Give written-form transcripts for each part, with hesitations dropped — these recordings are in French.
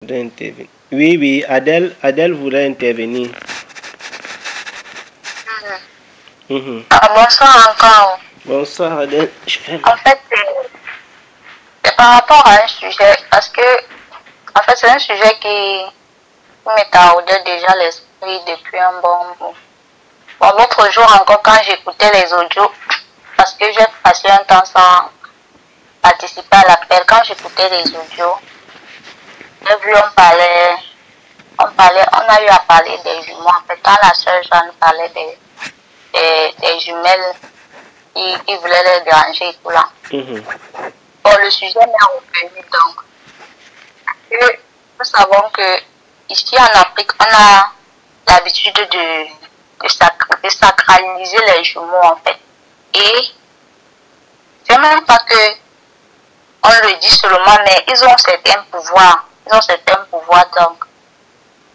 Oui, oui, Adèle voulait intervenir. Bonsoir encore. Bonsoir, Adèle. En fait, c'est par rapport à un sujet, parce que, en fait, c'est un sujet qui m'est taraudé déjà l'esprit depuis un bon bout. Bon, l'autre jour encore, quand j'écoutais les audios, parce que j'ai passé un temps sans participer à l'appel, quand j'écoutais les audios, j'ai vu, on a eu à parler des jumeaux. En fait, quand la sœur Jeanne parlait des jumelles qui voulaient les déranger et tout là. Bon, le sujet m'est revenu donc. Et nous savons que ici en Afrique, on a l'habitude de sacraliser les jumeaux en fait. Et c'est même pas que on le dit seulement, mais ils ont certains pouvoirs. Donc.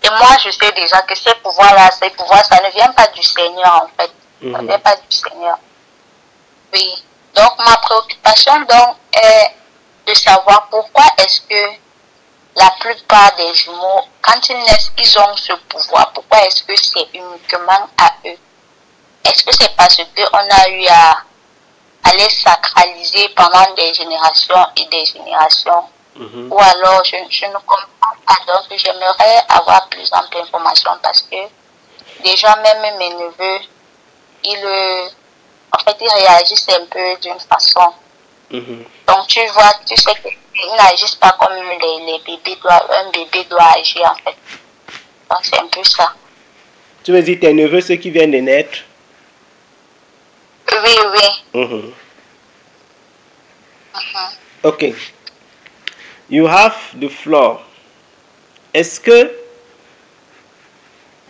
Et moi, je sais déjà que ces pouvoirs-là, ça ne vient pas du Seigneur en fait. Ça ne vient pas du Seigneur. Oui. Donc, ma préoccupation donc est de savoir pourquoi est-ce que la plupart des jumeaux, quand ils naissent, ils ont ce pouvoir. Pourquoi est-ce que c'est uniquement à eux? Est-ce que c'est parce qu'on a eu à les sacraliser pendant des générations et des générations? Ou alors, je ne comprends pas. Donc, j'aimerais avoir plus d'informations parce que déjà, même mes neveux, ils réagissent un peu d'une façon. Donc, tu vois, tu sais qu'ils n'agissent pas comme les bébés un bébé doit agir, en fait. Donc, c'est un peu ça. Tu veux dire tes neveux, ceux qui viennent de naître? Oui, oui. Ok. You have the floor. Est-ce que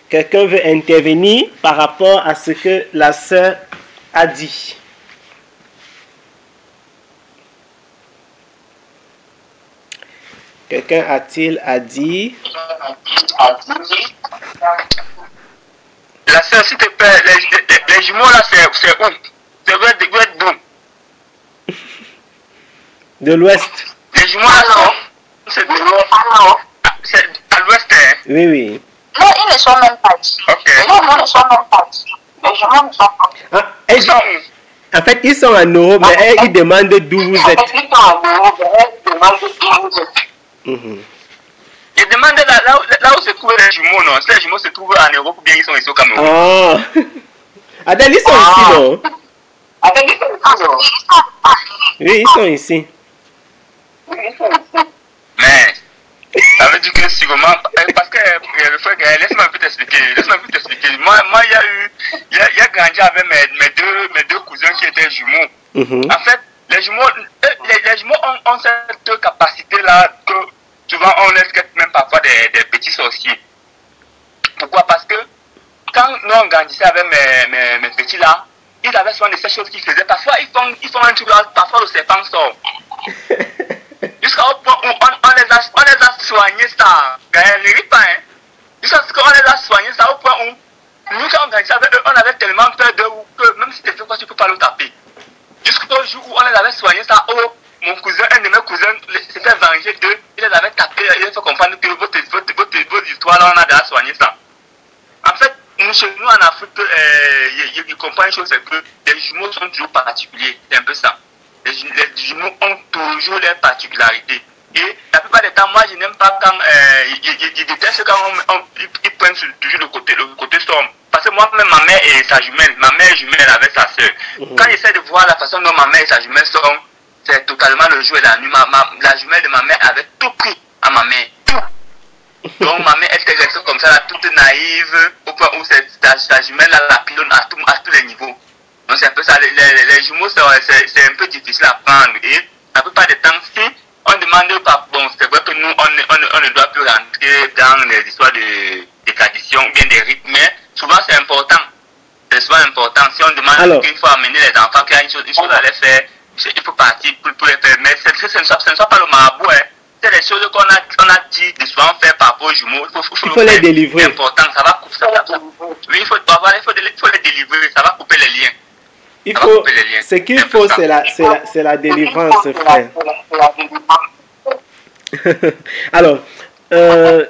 quelqu'un veut intervenir par rapport à ce que la sœur a dit? Quelqu'un a-t-il à dire? La sœur, s'il te plaît, les jumeaux là, c'est où? C'est vers d'où? De l'ouest. Les jumeaux là, c'est à l'ouest, hein? Oui, oui. Non, ils ne sont même pas ici. Ok. Non, ils ne sont même pas ici. Les jumeaux ne sont pas ici. Ah, Ils sont où? En fait, ils sont en Europe, mais ils demandent d'où vous êtes. Ils sont en Europe, ils demandent d'où vous êtes. Je demande là où se trouvent les jumeaux, non? Si les jumeaux se trouvent en Europe ou bien ils sont ici au Cameroun? Oh. Adèle, ils sont ici, non? Avec les jumeaux. Oui, ils sont ici. Mais, ça veut dire que sûrement, parce que le frère, laisse-moi un peu t'expliquer. Moi, il y a grandi avec mes deux cousins qui étaient jumeaux. En fait, les jumeaux ont cette capacité-là que souvent on laisse même parfois des petits sorciers. Pourquoi? Parce que quand nous on grandissait avec mes petits là, ils avaient souvent de ces choses qu'ils faisaient. Parfois ils font un truc là, parfois le serpent sort. Jusqu'au point où on les a soignés ça. Ne ris pas, hein. Jusqu'à ce qu'on les a soignés ça au point où nous quand on grandissait avec eux, on avait tellement peur d'eux que même si tu fais quoi, tu ne peux pas le taper. Jusqu'au jour où on les avait soignés ça, mon cousin, un de mes cousins, s'était vengé d'eux, il les avait tapés, il les fait comprendre que votre histoire là, on a déjà soigné ça. En fait, chez nous en Afrique, il comprend une chose, c'est que les jumeaux sont toujours particuliers, c'est un peu ça. Les jumeaux ont toujours leurs particularités. Et la plupart des temps, moi je n'aime pas quand ils détestent quand ils prennent toujours le côté sombre. Parce que moi-même, ma mère et sa jumelle, ma mère est jumelle avec sa soeur. Quand j'essaie de voir la façon dont ma mère et sa jumelle sont, c'est totalement le jour et la nuit. La jumelle de ma mère avait tout pris à ma mère. Tout. Donc ma mère était restée comme ça, toute naïve, au point où sa jumelle la pilonne à tous les niveaux. Donc c'est un peu ça, les jumeaux c'est un peu difficile à prendre. Et la plupart des temps, si on demande pas, bon c'est vrai que nous on ne doit plus rentrer dans les histoires de tradition ou bien des rythmes, mais souvent c'est important. C'est souvent important. Si on demande qu'il faut amener les enfants, qu'il y a une chose à les faire, il faut partir pour les faire. Mais ce ne soit pas le marabout, hein. C'est les choses qu'on a dit de souvent faire par rapport aux jumeaux. Il faut les délivrer. C'est important, ça va couper ça. Oui, il faut les délivrer, ça va couper les liens. Ce qu'il faut, c'est la délivrance, frère. Alors, je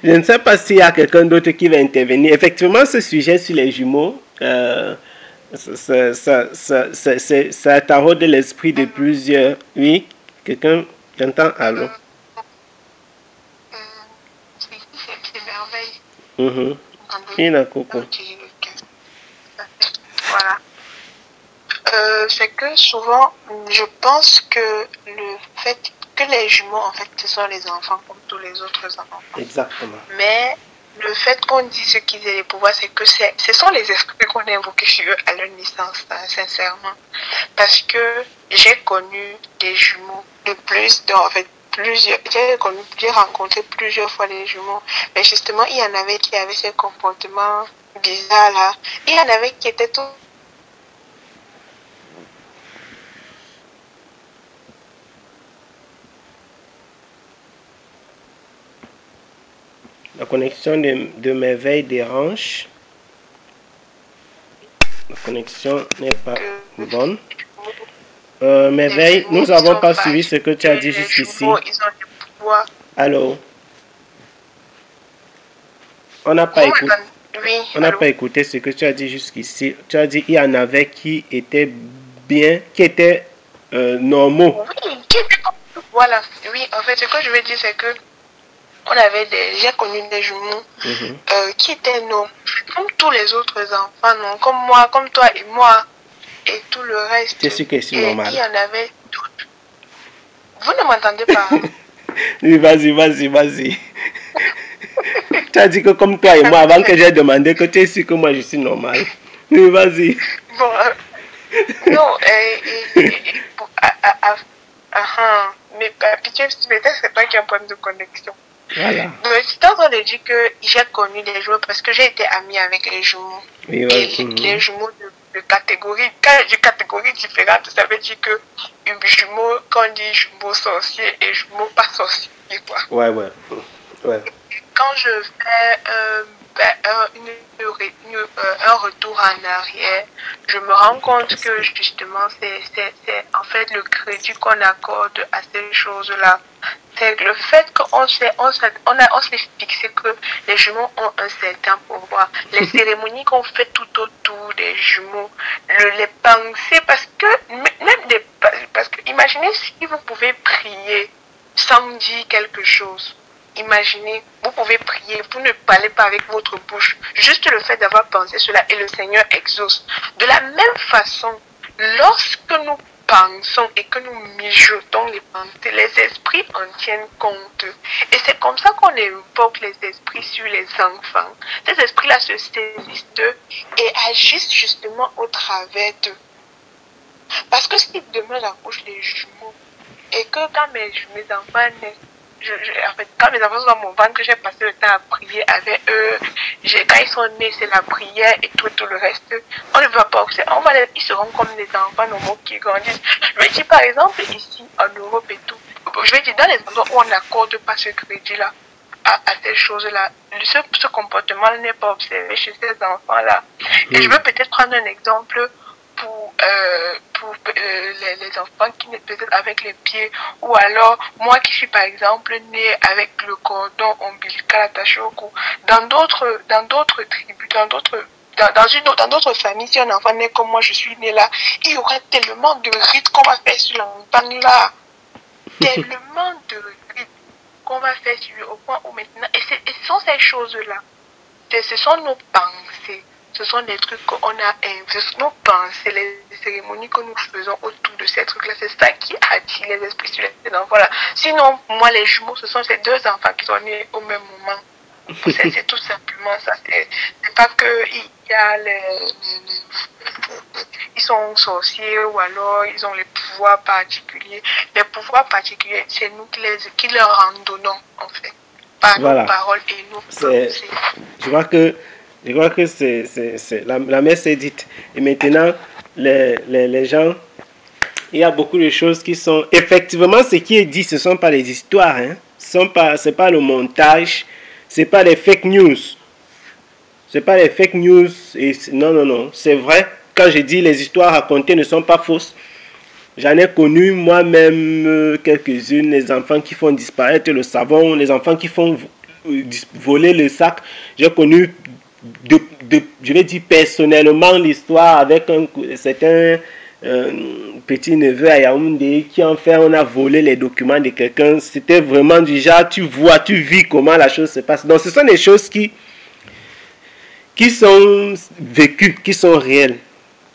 ne sais pas s'il y a quelqu'un d'autre qui va intervenir. Effectivement, ce sujet sur les jumeaux, ça taraude l'esprit de plusieurs. Oui, quelqu'un j'entends, allô? C'est merveille. Il a coco. Voilà. C'est que souvent, je pense que le fait que les jumeaux, en fait, ce sont les enfants comme tous les autres enfants. Exactement. Mais le fait qu'on dise qu'ils aient les pouvoirs, c'est que ce sont les esprits qu'on a invoqués sur eux à leur naissance, sincèrement. Parce que j'ai connu des jumeaux de plus, en fait, j'ai rencontré plusieurs fois les jumeaux. Mais justement, il y en avait qui avaient ces comportements bizarres là. Il y en avait qui étaient tout. La connexion de merveille dérange. La connexion n'est pas bonne. Merveille, nous n'avons pas suivi ce que tu as dit jusqu'ici. Allô? On n'a pas écouté. On n'a pas écouté ce que tu as dit jusqu'ici. Tu as dit qu'il y en avait qui étaient bien, qui étaient normaux. Oui, voilà. Oui, en fait, ce que je veux dire, c'est que j'ai connu des jumeaux qui étaient normaux, comme tous les autres enfants, non, comme moi, comme toi et moi, et tout le reste. C'est sûr que c'est normal. Il y en avait d'autres. Vous ne m'entendez pas? Oui, vas-y. Tu as dit que comme toi et moi, avant que j'ai demandé que tu es sûr que moi je suis normal. Oui, vas-y. Bon, non, mais peut-être c'est toi qui as un problème de connexion. Voilà. Mais c'est en train de dire que j'ai connu des jumeaux parce que j'ai été amie avec les jumeaux. Oui, et les jumeaux de catégorie, quand je dis catégorie différente, ça veut dire que jumeaux, quand on dit jumeaux sorciers et jumeaux pas sorciers, quoi. Ouais. Quand je fais un retour en arrière, je me rends compte que justement c'est en fait le crédit qu'on accorde à ces choses-là. C'est le fait qu'on s'est fixé que les jumeaux ont un certain pouvoir. Les cérémonies qu'on fait tout autour des jumeaux, les pensées, parce que imaginez si vous pouvez prier sans dire quelque chose. Imaginez, vous pouvez prier, vous ne parlez pas avec votre bouche. Juste le fait d'avoir pensé cela et le Seigneur exauce. De la même façon, lorsque nous pensons et que nous mijotons les pensées, les esprits en tiennent compte. Et c'est comme ça qu'on évoque les esprits sur les enfants. Ces esprits-là se saisissent d'eux et agissent justement au travers d'eux. Parce que si demain j'accouche les jumeaux et que quand mes enfants naissent, en fait, quand mes enfants sont dans mon ventre, j'ai passé le temps à prier avec eux. Quand ils sont nés, c'est la prière et tout le reste. On ne va pas observer. Ils seront comme des enfants normaux qui grandissent. Je veux dire, par exemple, ici, en Europe et tout, je veux dire, dans les endroits où on n'accorde pas ce crédit-là, à ces choses-là, ce comportement n'est pas observé chez ces enfants-là. Et je veux peut-être prendre un exemple pour les enfants qui naissent peut-être avec les pieds, ou alors moi qui suis par exemple née avec le cordon ombilical attaché au cou. Dans d'autres tribus, dans d'autres familles, si un enfant naît comme moi, je suis née là, il y aura tellement de rites qu'on va faire sur l'enfant là, tellement de rites qu'on va faire sur lui au point où maintenant, et ce sont ces choses-là, ce sont nos pensées. Ce sont des trucs qu'on a, nos pensées, les cérémonies que nous faisons autour de ces trucs-là. C'est ça qui attire les esprits sur les enfants là. Sinon, moi, les jumeaux, ce sont ces deux enfants qui sont nés au même moment. C'est tout simplement ça. C'est pas qu'il y a ils sont sorciers ou alors ils ont les pouvoirs particuliers. Les pouvoirs particuliers, c'est nous qui leur en donnons, en fait. Par nos paroles et nos pensées. Je crois que c'est la messe est dite. Et maintenant, les gens, il y a beaucoup de choses qui sont... Effectivement, ce qui est dit, ce ne sont pas les histoires. Hein. Ce n'est pas le montage. Ce n'est pas les fake news. Ce n'est pas les fake news. Non. C'est vrai. Quand je dis les histoires racontées ne sont pas fausses. J'en ai connu moi-même quelques-unes, les enfants qui font disparaître le savon, les enfants qui font voler le sac. J'ai connu, je vais dire personnellement, l'histoire avec un certain petit neveu à Yaoundé qui en fait, on a volé les documents de quelqu'un. C'était vraiment du genre, tu vois, tu vis comment la chose se passe. Donc ce sont des choses qui sont vécues, qui sont réelles.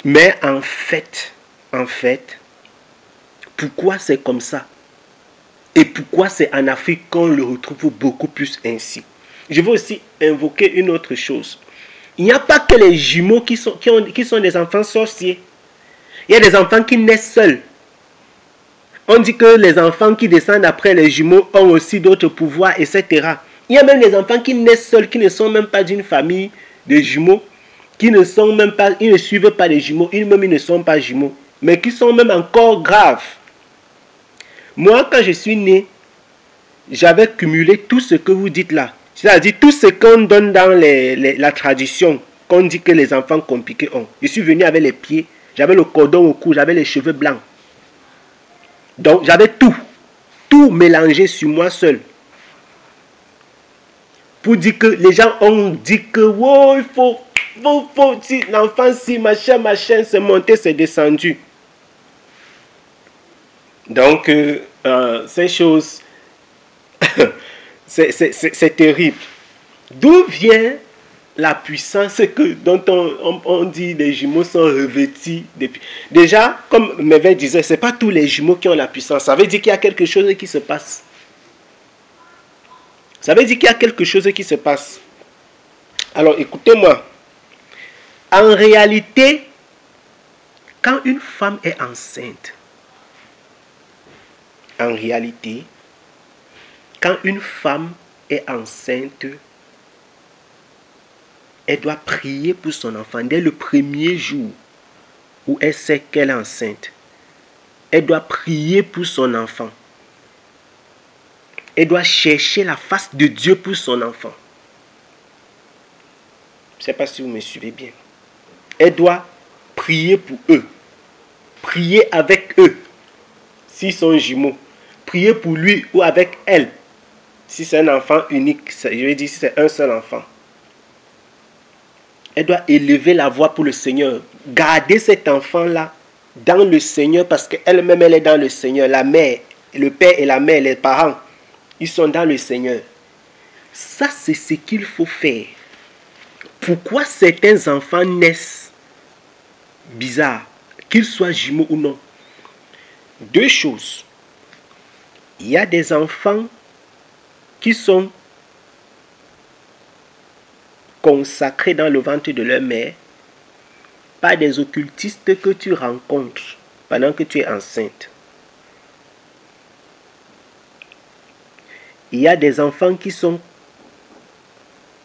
Mais en fait, pourquoi c'est comme ça? Et pourquoi c'est en Afrique qu'on le retrouve beaucoup plus ainsi? Je veux aussi invoquer une autre chose. Il n'y a pas que les jumeaux qui sont des enfants sorciers. Il y a des enfants qui naissent seuls. On dit que les enfants qui descendent après les jumeaux ont aussi d'autres pouvoirs, etc. Il y a même des enfants qui naissent seuls, qui ne sont même pas d'une famille de jumeaux, qui ne sont même pas, ils ne suivent pas les jumeaux, ils ne sont pas jumeaux, mais qui sont même encore graves. Moi, quand je suis né, j'avais cumulé tout ce que vous dites là. C'est-à-dire tout ce qu'on donne dans la tradition, qu'on dit que les enfants compliqués ont. Je suis venu avec les pieds, j'avais le cordon au cou, j'avais les cheveux blancs. Donc, j'avais tout mélangé sur moi seul. Pour dire que les gens ont dit que oh, il faut si l'enfant si machin, c'est monté, c'est descendu. Donc, ces choses, c'est terrible. D'où vient la puissance dont on dit les jumeaux sont revêtus depuis. Déjà, comme Mévé disait, ce n'est pas tous les jumeaux qui ont la puissance. Ça veut dire qu'il y a quelque chose qui se passe. Ça veut dire qu'il y a quelque chose qui se passe. Alors, écoutez-moi. En réalité, quand une femme est enceinte, elle doit prier pour son enfant dès le premier jour où elle sait qu'elle est enceinte. Elle doit prier pour son enfant. Elle doit chercher la face de Dieu pour son enfant. Je ne sais pas si vous me suivez bien. Elle doit prier pour eux. Prier avec eux. S'ils sont jumeaux. Prier pour lui ou avec elle. Si c'est un enfant unique. Je veux dire si c'est un seul enfant. Elle doit élever la voix pour le Seigneur. Garder cet enfant-là dans le Seigneur parce qu'elle-même, elle est dans le Seigneur. La mère, le père et la mère, les parents, ils sont dans le Seigneur. Ça, c'est ce qu'il faut faire. Pourquoi certains enfants naissent bizarres, qu'ils soient jumeaux ou non? Deux choses. Il y a des enfants qui sont consacrés dans le ventre de leur mère par des occultistes que tu rencontres pendant que tu es enceinte. Il y a des enfants qui sont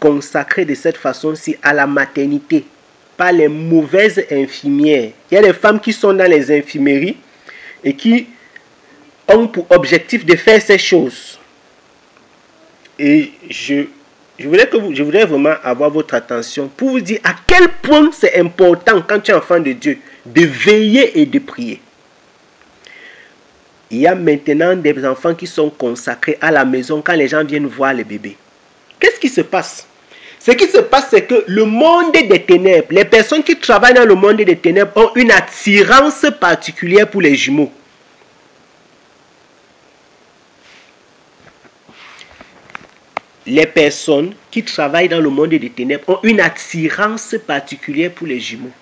consacrés de cette façon-ci à la maternité par les mauvaises infirmières. Il y a des femmes qui sont dans les infirmeries et qui ont pour objectif de faire ces choses. Et je voudrais vraiment avoir votre attention pour vous dire à quel point c'est important quand tu es enfant de Dieu de veiller et de prier. Il y a maintenant des enfants qui sont consacrés à la maison quand les gens viennent voir les bébés. Qu'est-ce qui se passe? Ce qui se passe, c'est que le monde des ténèbres, les personnes qui travaillent dans le monde des ténèbres ont une attirance particulière pour les jumeaux. Les personnes qui travaillent dans le monde des ténèbres ont une attirance particulière pour les jumeaux.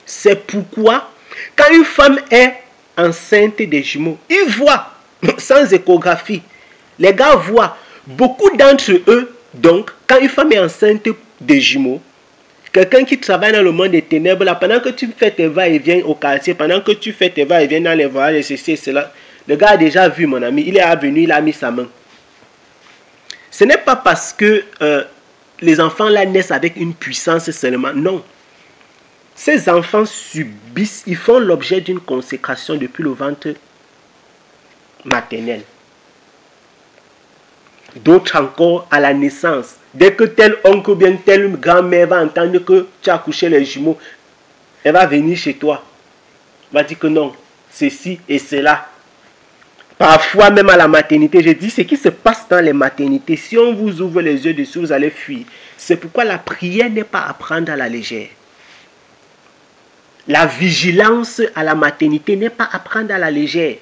C'est pourquoi, quand une femme est enceinte des jumeaux, ils voient, sans échographie, les gars voient, beaucoup d'entre eux, donc, quand une femme est enceinte des jumeaux, quelqu'un qui travaille dans le monde des ténèbres, là, pendant que tu fais tes va-et-vient au quartier, pendant que tu fais tes va-et-vient dans les voyages, ceci et cela, le gars a déjà vu, mon ami, il est venu, il a mis sa main. Ce n'est pas parce que les enfants là naissent avec une puissance seulement, non. Ces enfants subissent, ils font l'objet d'une consécration depuis le ventre maternel. D'autres encore à la naissance. Dès que tel oncle ou bien telle grand-mère va entendre que tu as couché les jumeaux, elle va venir chez toi. Elle va dire que non, ceci et cela. Parfois même à la maternité, je dis ce qui se passe dans les maternités. Si on vous ouvre les yeux dessus, vous allez fuir. C'est pourquoi la prière n'est pas à prendre à la légère. La vigilance à la maternité n'est pas à prendre à la légère.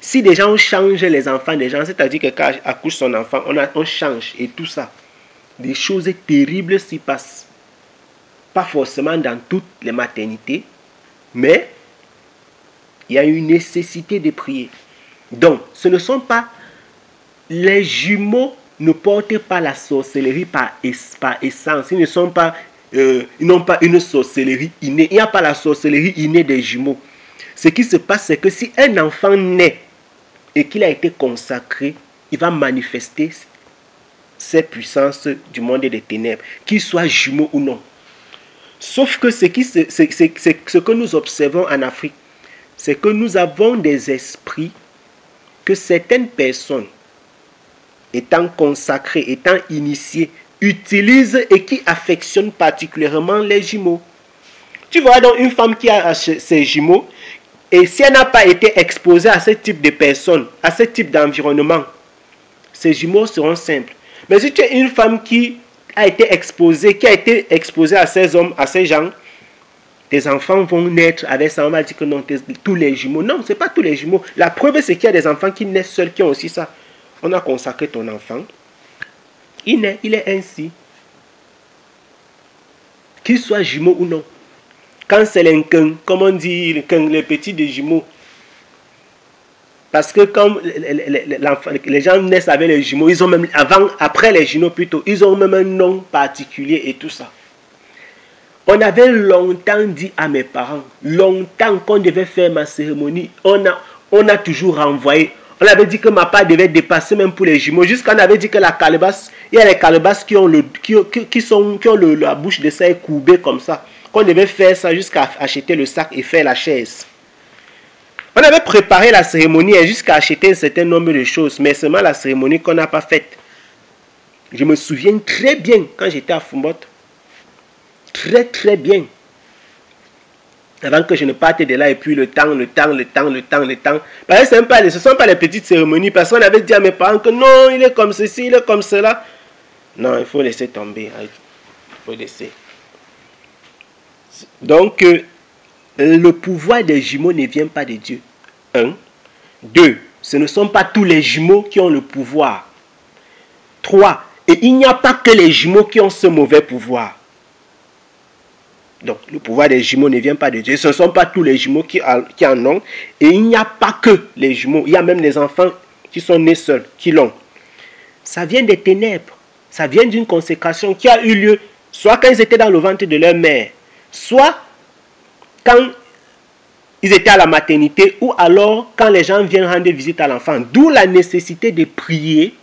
Si des gens changent les enfants des gens, c'est-à-dire que quand accouche son enfant, on change et tout ça. Des choses terribles s'y passent. Pas forcément dans toutes les maternités, mais il y a une nécessité de prier. Donc, ce ne sont pas les jumeaux ne portent pas la sorcellerie par essence. Ils n'ont pas une sorcellerie innée. Il n'y a pas la sorcellerie innée des jumeaux. Ce qui se passe, c'est que si un enfant naît et qu'il a été consacré, il va manifester ces puissances du monde des ténèbres, qu'il soit jumeau ou non. Sauf que ce que nous observons en Afrique, c'est que nous avons des esprits que certaines personnes, étant consacrées, étant initiées, utilisent et qui affectionnent particulièrement les jumeaux. Tu vois donc une femme qui a ses jumeaux, et si elle n'a pas été exposée à ce type de personnes, à ce type d'environnement, ses jumeaux seront simples. Mais si tu es une femme qui a été exposée à ces hommes, à ces gens, tes enfants vont naître avec ça. On va dire que non, tous les jumeaux. Non, ce n'est pas tous les jumeaux. La preuve, c'est qu'il y a des enfants qui naissent seuls, qui ont aussi ça. On a consacré ton enfant. Il naît, il est ainsi. Qu'il soit jumeau ou non. Quand c'est l'enquin, comme on dit, les petits des jumeaux. Parce que quand les gens naissent avec les jumeaux, ils ont même, après les jumeaux plutôt, ils ont même un nom particulier et tout ça. On avait longtemps dit à mes parents, longtemps qu'on devait faire ma cérémonie, on a toujours renvoyé. On avait dit que ma part devait dépasser même pour les jumeaux. Jusqu'à on avait dit que la calebasse, il y a les calebasses qui ont la bouche de ça courbée comme ça. Qu'on devait faire ça jusqu'à acheter le sac et faire la chaise. On avait préparé la cérémonie jusqu'à acheter un certain nombre de choses, mais seulement la cérémonie qu'on n'a pas faite. Je me souviens très bien quand j'étais à Fumbot. Très très bien. Avant que je ne parte de là et puis le temps. Parce que ce ne sont pas les petites cérémonies. Parce qu'on avait dit à mes parents que non, il est comme ceci, il est comme cela. Non, il faut laisser tomber. Il faut laisser. Donc, le pouvoir des jumeaux ne vient pas de Dieu. 1. 2. Ce ne sont pas tous les jumeaux qui ont le pouvoir. 3. Et il n'y a pas que les jumeaux qui ont ce mauvais pouvoir. Donc, le pouvoir des jumeaux ne vient pas de Dieu. Ce ne sont pas tous les jumeaux qui en ont. Et il n'y a pas que les jumeaux. Il y a même des enfants qui sont nés seuls, qui l'ont. Ça vient des ténèbres. Ça vient d'une consécration qui a eu lieu, soit quand ils étaient dans le ventre de leur mère, soit quand ils étaient à la maternité, ou alors quand les gens viennent rendre visite à l'enfant. D'où la nécessité de prier,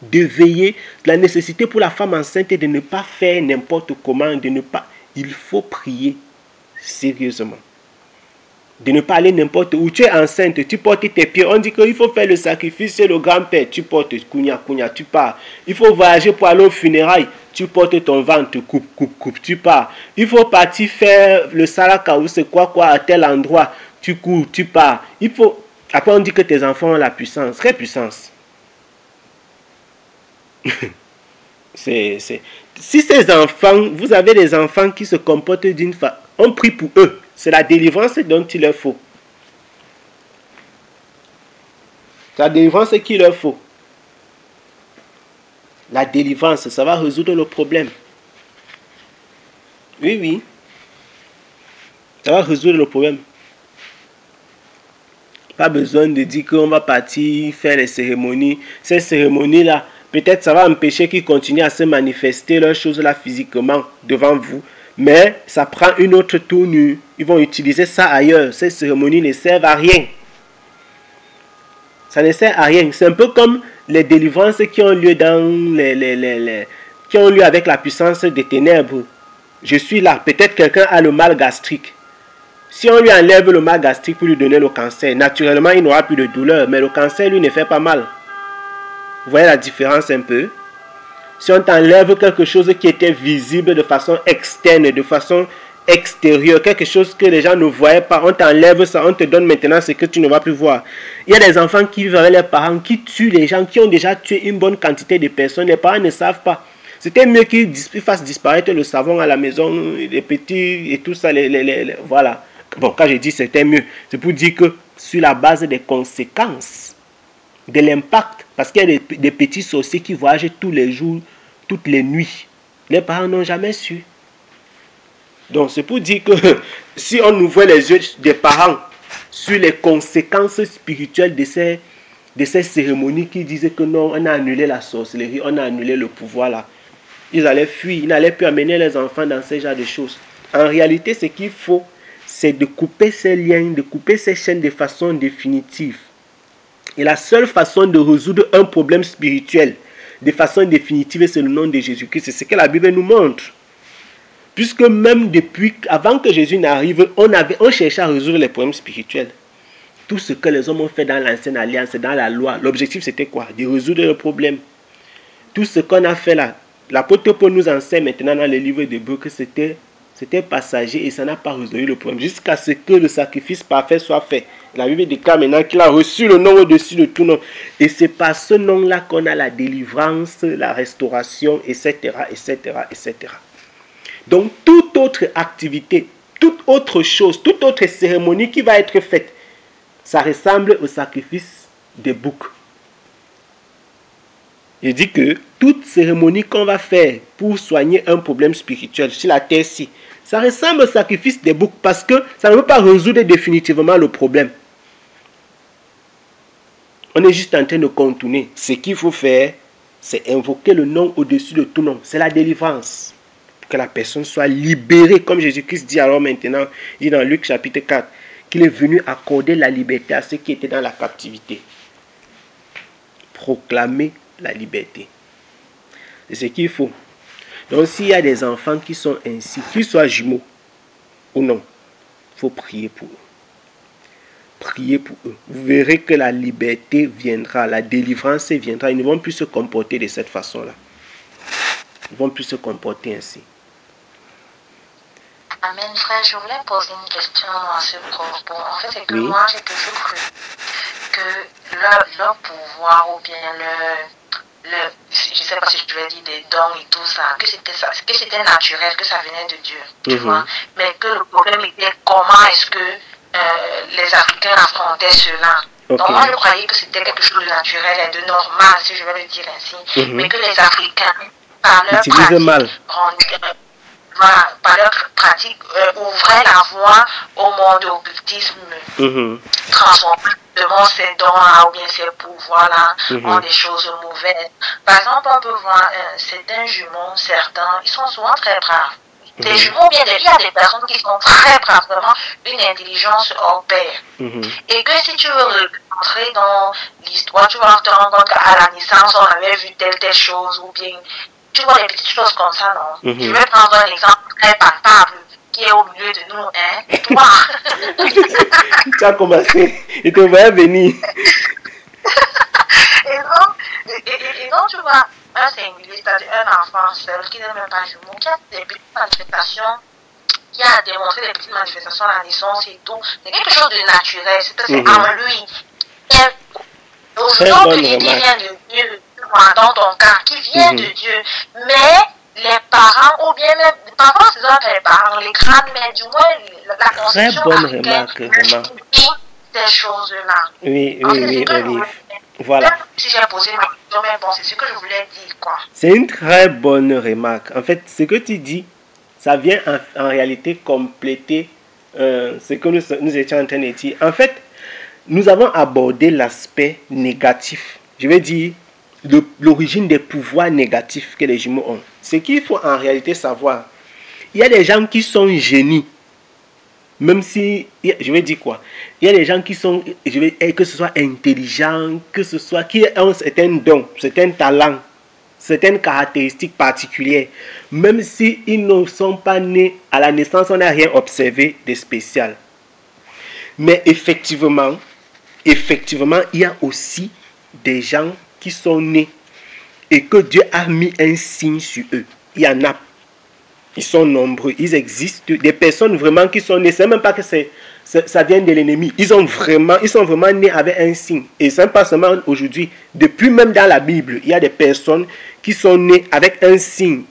de veiller, la nécessité pour la femme enceinte de ne pas faire n'importe comment, il faut prier sérieusement. De ne pas aller n'importe où. Tu es enceinte, tu portes tes pieds. On dit qu'il faut faire le sacrifice chez le grand-père. Tu portes kounya, tu pars. Il faut voyager pour aller au funérailles. Tu portes ton ventre, coupe, tu pars. Il faut partir faire le salaka ou c'est quoi à tel endroit. Tu cours, tu pars. Après on dit que tes enfants ont la puissance. Quelle puissance? Si ces enfants, vous avez des enfants qui se comportent d'une façon, on prie pour eux. C'est la délivrance dont il leur faut. C'est la délivrance qu'il leur faut. La délivrance, ça va résoudre le problème. Oui. Ça va résoudre le problème. Pas besoin de dire qu'on va partir faire les cérémonies. Ces cérémonies-là, peut-être ça va empêcher qu'ils continuent à se manifester leurs choses-là physiquement devant vous. Mais ça prend une autre tournure. Ils vont utiliser ça ailleurs. Ces cérémonies ne servent à rien. Ça ne sert à rien. C'est un peu comme les délivrances qui ont lieu qui ont lieu avec la puissance des ténèbres. Je suis là. Peut-être quelqu'un a le mal gastrique. Si on lui enlève le mal gastrique pour lui donner le cancer, naturellement il n'aura plus de douleur. Mais le cancer lui ne fait pas mal. Vous voyez la différence un peu? Si on t'enlève quelque chose qui était visible de façon externe, de façon extérieur, quelque chose que les gens ne voyaient pas. On t'enlève ça, on te donne maintenant ce que tu ne vas plus voir. Il y a des enfants qui vivent avec leurs parents, qui tuent les gens, qui ont déjà tué une bonne quantité de personnes. Les parents ne savent pas. C'était mieux qu'ils fassent disparaître le savon à la maison, les petits et tout ça. Voilà. Bon, quand je dis c'était mieux, c'est pour dire que sur la base des conséquences, de l'impact, parce qu'il y a des petits sorciers qui voyagent tous les jours, toutes les nuits. Les parents n'ont jamais su. Donc c'est pour dire que si on ouvre les yeux des parents sur les conséquences spirituelles de ces cérémonies qui disaient que non, on a annulé la sorcellerie, on a annulé le pouvoir là. Ils allaient fuir, ils n'allaient plus amener les enfants dans ce genre de choses. En réalité, ce qu'il faut, c'est de couper ces liens, de couper ces chaînes de façon définitive. Et la seule façon de résoudre un problème spirituel de façon définitive, c'est le nom de Jésus-Christ. C'est ce que la Bible nous montre. Puisque même depuis, avant que Jésus n'arrive, on cherchait à résoudre les problèmes spirituels. Tout ce que les hommes ont fait dans l'ancienne alliance, dans la loi, l'objectif c'était quoi? De résoudre le problème. Tout ce qu'on a fait là, l'apôtre Paul nous enseigne maintenant dans le livre d'Hébreux que c'était passager et ça n'a pas résolu le problème. Jusqu'à ce que le sacrifice parfait soit fait. La Bible déclare maintenant qu'il a reçu le nom au-dessus de tout nom. Et c'est par ce nom-là qu'on a la délivrance, la restauration, etc., etc., etc. Donc, toute autre activité, toute autre chose, toute autre cérémonie qui va être faite, ça ressemble au sacrifice des boucs. Je dis que toute cérémonie qu'on va faire pour soigner un problème spirituel sur la terre-ci, ça ressemble au sacrifice des boucs parce que ça ne veut pas résoudre définitivement le problème. On est juste en train de contourner. Ce qu'il faut faire, c'est invoquer le nom au-dessus de tout nom. C'est la délivrance. Pour que la personne soit libérée, comme Jésus-Christ dit alors maintenant, il dit dans Luc chapitre 4, qu'il est venu accorder la liberté à ceux qui étaient dans la captivité. Proclamer la liberté. C'est ce qu'il faut. Donc s'il y a des enfants qui sont ainsi, qu'ils soient jumeaux ou non, il faut prier pour eux. Priez pour eux. Vous verrez que la liberté viendra, la délivrance viendra. Ils ne vont plus se comporter de cette façon-là. Ils ne vont plus se comporter ainsi. Amen, frère. Je voulais poser une question à ce propos. En fait, c'est que Oui. moi, j'ai toujours cru que leur pouvoir ou bien je ne sais pas si je vais dire des dons et tout ça, que c'était naturel, que ça venait de Dieu, tu vois. Mais que le problème était comment est-ce que les Africains affrontaient cela. Okay. Donc moi je croyais que c'était quelque chose de naturel et de normal, si je vais le dire ainsi, mais que les Africains, par leur pratique, ouvraient la voie au monde occultisme, transformant ces dons-là ou bien ces pouvoirs-là en des choses mauvaises. Par exemple, on peut voir certains jumeaux, certains, ils sont souvent très braves. Des jumeaux, bien il y a des personnes qui sont très braves, vraiment une intelligence hors pair. Et que si tu veux rentrer dans l'histoire, tu vas te rendre compte qu'à la naissance, on avait vu telle chose, ou bien tu vois des petites choses comme ça, non? Je vais prendre un exemple très palpable qui est au milieu de nous, hein? Toi! Tu as commencé, il te voyait venir. et donc, tu vois, un singulier, c'est-à-dire un enfant seul qui n'est même pas jumeau, qui a des petites manifestations, qui a démontré des petites manifestations à la naissance et tout, c'est quelque chose de naturel, c'est en lui. Aujourd'hui, qui vient de Dieu, dans ton cas, qui vient de Dieu, mais les parents, ou bien même, parfois c'est ça les parents, les crânes, mais du moins la conception africaine, ces choses-là. Oui, Olive. Voilà. Si j'ai posé ma question, mais bon, c'est ce que je voulais dire, quoi. C'est une très bonne remarque. En fait, ce que tu dis, ça vient en réalité compléter ce que nous étions en train de dire. En fait, nous avons abordé l'aspect négatif. Je vais dire l'origine des pouvoirs négatifs que les jumeaux ont. Ce qu'il faut en réalité savoir, il y a des gens qui sont génies. Même si, je vais dire quoi, il y a des gens qui sont, que ce soit intelligents, que ce soit, qui ont certains dons, certains talents, certaines caractéristiques particulières. Même s'ils ne sont pas nés à la naissance, on n'a rien observé de spécial. Mais effectivement, il y a aussi des gens qui sont nés et que Dieu a mis un signe sur eux. Il y en a. Ils sont nombreux, ils existent. Des personnes vraiment qui sont nées, c'est même pas que ça vient de l'ennemi. Ils sont vraiment nés avec un signe. Et ce n'est pas seulement aujourd'hui. Depuis même dans la Bible, il y a des personnes qui sont nées avec un signe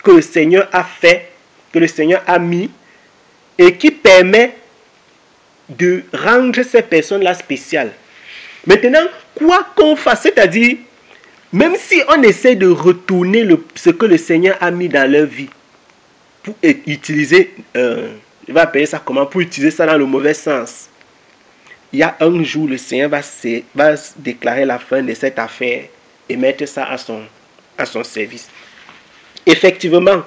que le Seigneur a fait, que le Seigneur a mis, et qui permet de rendre ces personnes-là spéciales. Maintenant, quoi qu'on fasse, c'est-à-dire, même si on essaie de retourner ce que le Seigneur a mis dans leur vie, pour utiliser, je vais appeler ça comment, pour utiliser ça dans le mauvais sens, il y a un jour, le Seigneur va déclarer la fin de cette affaire et mettre ça à son service. Effectivement,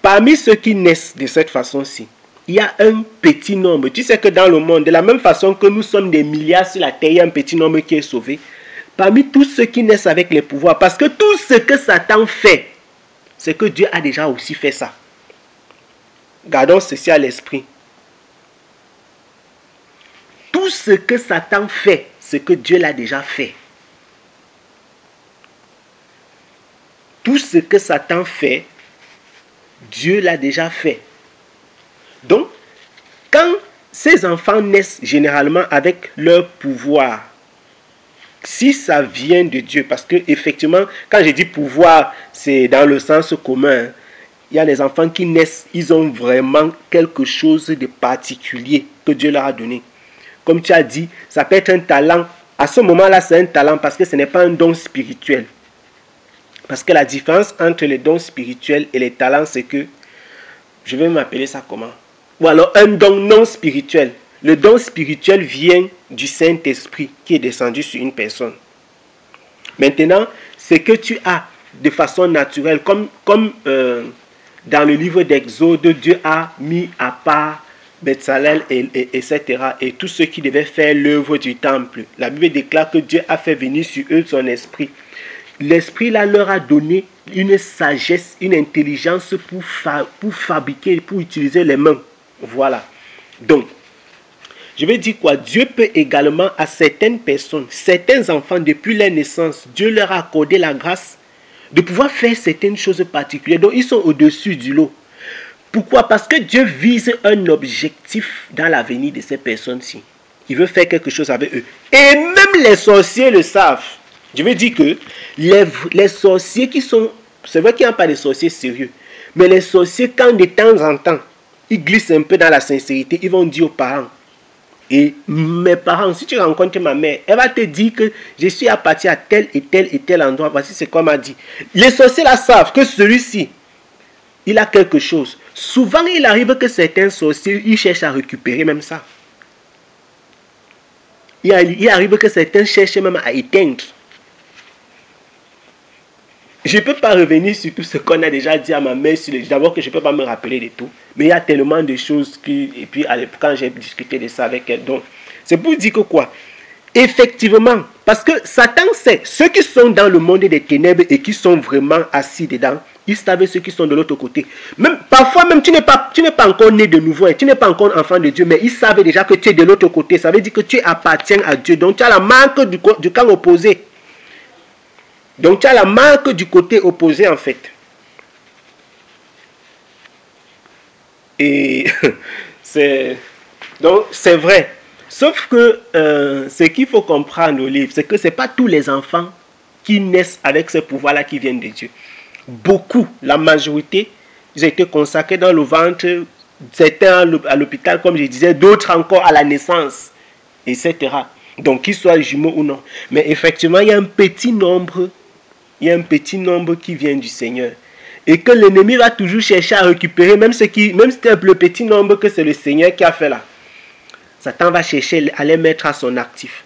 parmi ceux qui naissent de cette façon-ci, il y a un petit nombre. Tu sais que dans le monde, de la même façon que nous sommes des milliards sur la terre, il y a un petit nombre qui est sauvé. Parmi tous ceux qui naissent avec les pouvoirs, parce que tout ce que Satan fait, c'est que Dieu a déjà aussi fait ça. Gardons ceci à l'esprit. Tout ce que Satan fait, c'est que Dieu l'a déjà fait. Tout ce que Satan fait, Dieu l'a déjà fait. Donc, quand ces enfants naissent généralement avec leur pouvoir, si ça vient de Dieu, parce que effectivement, quand je dis pouvoir, c'est dans le sens commun. Il y a des enfants qui naissent, ils ont vraiment quelque chose de particulier que Dieu leur a donné. Comme tu as dit, ça peut être un talent. À ce moment-là, c'est un talent parce que ce n'est pas un don spirituel. Parce que la différence entre les dons spirituels et les talents, c'est que, je vais m'appeler ça comment? Ou alors un don non spirituel. Le don spirituel vient du Saint-Esprit qui est descendu sur une personne. Maintenant, ce que tu as de façon naturelle, comme dans le livre d'Exode, Dieu a mis à part Betsalel, etc. et tous ceux qui devaient faire l'œuvre du temple. La Bible déclare que Dieu a fait venir sur eux son esprit. L'esprit là leur a donné une sagesse, une intelligence pour fabriquer, pour utiliser les mains. Voilà. Donc, je veux dire quoi? Dieu peut également à certaines personnes, certains enfants, depuis leur naissance, Dieu leur a accordé la grâce de pouvoir faire certaines choses particulières. Donc, ils sont au-dessus du lot. Pourquoi? Parce que Dieu vise un objectif dans l'avenir de ces personnes-ci. Il veut faire quelque chose avec eux. Et même les sorciers le savent. Je veux dire que les sorciers qui sont... C'est vrai qu'il n'y a pas de sorciers sérieux. Mais les sorciers, quand de temps en temps, ils glissent un peu dans la sincérité, ils vont dire aux parents. Et mes parents, si tu rencontres ma mère, elle va te dire que je suis à partir à tel et tel et tel endroit. Voici ce qu'on m'a dit. Les sorciers là savent que celui-ci, il a quelque chose. Souvent, il arrive que certains sorciers, ils cherchent à récupérer même ça. Il arrive que certains cherchent même à éteindre. Je ne peux pas revenir sur tout ce qu'on a déjà dit à ma mère. D'abord que je ne peux pas me rappeler de tout. Mais il y a tellement de choses qui... Et puis quand j'ai discuté de ça avec elle. Donc, c'est pour dire que quoi? Effectivement, parce que Satan sait, ceux qui sont dans le monde des ténèbres et qui sont vraiment assis dedans, ils savent ceux qui sont de l'autre côté. Même, parfois même, tu n'es pas encore né de nouveau, tu n'es pas encore enfant de Dieu, mais ils savent déjà que tu es de l'autre côté. Ça veut dire que tu appartiens à Dieu. Donc, tu as la marque du camp opposé. Donc, tu as la marque du côté opposé, en fait. Et donc, c'est vrai. Sauf que ce qu'il faut comprendre au livre, c'est que ce n'est pas tous les enfants qui naissent avec ce pouvoir-là qui viennent de Dieu. Beaucoup, la majorité, ils ont été consacrés dans le ventre, certains à l'hôpital, comme je disais, d'autres encore à la naissance, etc. Donc, qu'ils soient jumeaux ou non. Mais effectivement, il y a un petit nombre qui vient du Seigneur. Et que l'ennemi va toujours chercher à récupérer, même si c'est le petit nombre que c'est le Seigneur qui a fait là. Satan va chercher à les mettre à son actif.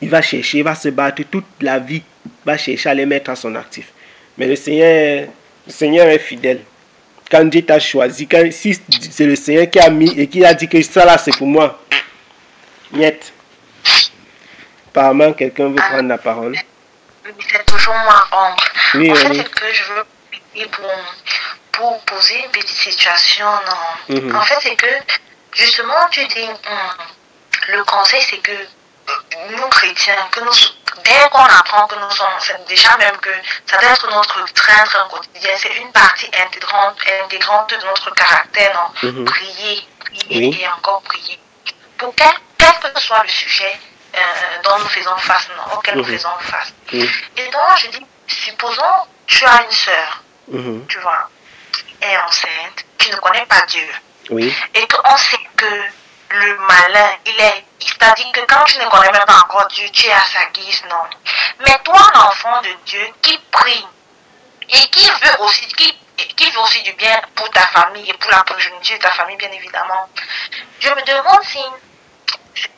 Il va chercher, il va se battre toute la vie, va chercher à les mettre à son actif. Mais le Seigneur est fidèle. Quand Dieu t'a choisi, si c'est le Seigneur qui a mis et qui a dit que ça là c'est pour moi, niet. Apparemment, quelqu'un veut prendre la parole. C'est toujours moi, Ombre. Oui, en fait, oui. c'est que je veux pour poser une petite situation. En fait, c'est que, justement, tu dis, le conseil, c'est que nous chrétiens, dès qu'on apprend que nous sommes enceintes, déjà même que ça doit être notre train quotidien, c'est une partie intégrante de notre caractère, non? Prier Oui. et encore prier. Pour quel que soit le sujet dont nous faisons face, non, auquel nous faisons face. Et donc, je dis, supposons, tu as une sœur, tu vois, elle est enceinte, tu ne connais pas Dieu. Oui. Et qu'on sait que le malin, c'est-à-dire que quand tu ne connais même pas encore Dieu, tu es à sa guise, non. Mais toi, l'enfant de Dieu, qui prie et qui veut aussi du bien pour ta famille et pour la progéniture de ta famille, bien évidemment. Je me demande si,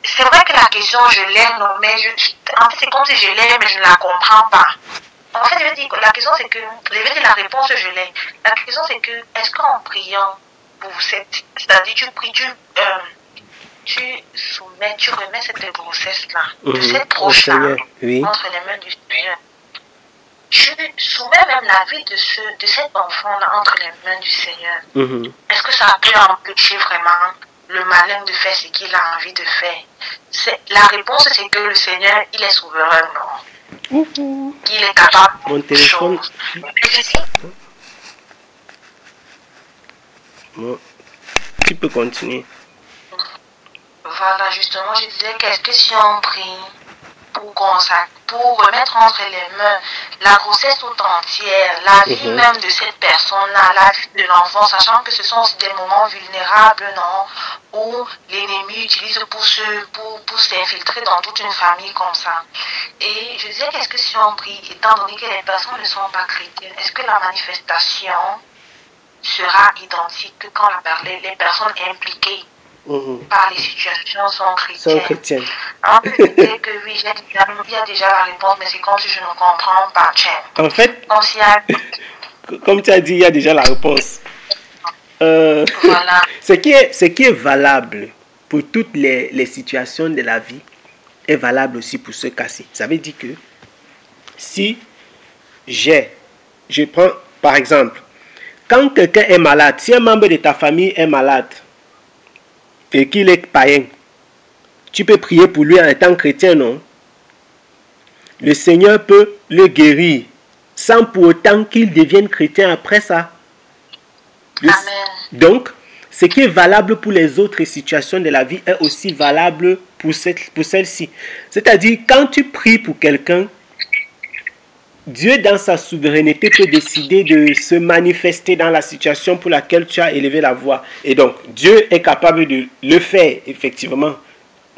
c'est vrai que la question, je l'ai, non, mais en fait, c'est comme si je l'ai, mais je ne la comprends pas. En fait, je veux dire, la question, c'est que, je veux dire, la réponse, je l'ai. La question, c'est que, est-ce qu'en priant pour c'est-à-dire, tu pries, tu remets cette grossesse-là, de cette proche-là, oui, entre les mains du Seigneur. Tu soumets même la vie de cet enfant-là entre les mains du Seigneur. Est-ce que ça peut empêcher vraiment le malin de faire ce qu'il a envie de faire? La réponse, c'est que le Seigneur, il est souverain, non? Il est capable mon téléphone. Bon, tu peux continuer. Voilà, justement, je disais qu'est-ce que si on prie pour remettre entre les mains la grossesse tout entière, la vie même de cette personne-là, la vie de l'enfant, sachant que ce sont aussi des moments vulnérables, non, où l'ennemi utilise pour s'infiltrer dans toute une famille comme ça. Et je disais qu'est-ce que si on prie, étant donné que les personnes ne sont pas chrétiennes, est-ce que la manifestation sera identique que quand les personnes impliquées par les situations sont chrétiennes? Alors, peut-être que oui, il y a déjà la réponse, mais c'est comme si je ne comprends pas. En fait, comme tu as dit, il y a déjà la réponse. Voilà. Ce qui est valable pour toutes les situations de la vie est valable aussi pour ce cas-ci. Ça veut dire que si je prends par exemple, quand quelqu'un est malade, si un membre de ta famille est malade et qu'il est païen, tu peux prier pour lui en étant chrétien, non? Le Seigneur peut le guérir sans pour autant qu'il devienne chrétien après ça. Amen. Donc, ce qui est valable pour les autres situations de la vie est aussi valable pour celle-ci. C'est-à-dire, quand tu pries pour quelqu'un, Dieu, dans sa souveraineté, peut décider de se manifester dans la situation pour laquelle tu as élevé la voix. Et donc, Dieu est capable de le faire, effectivement.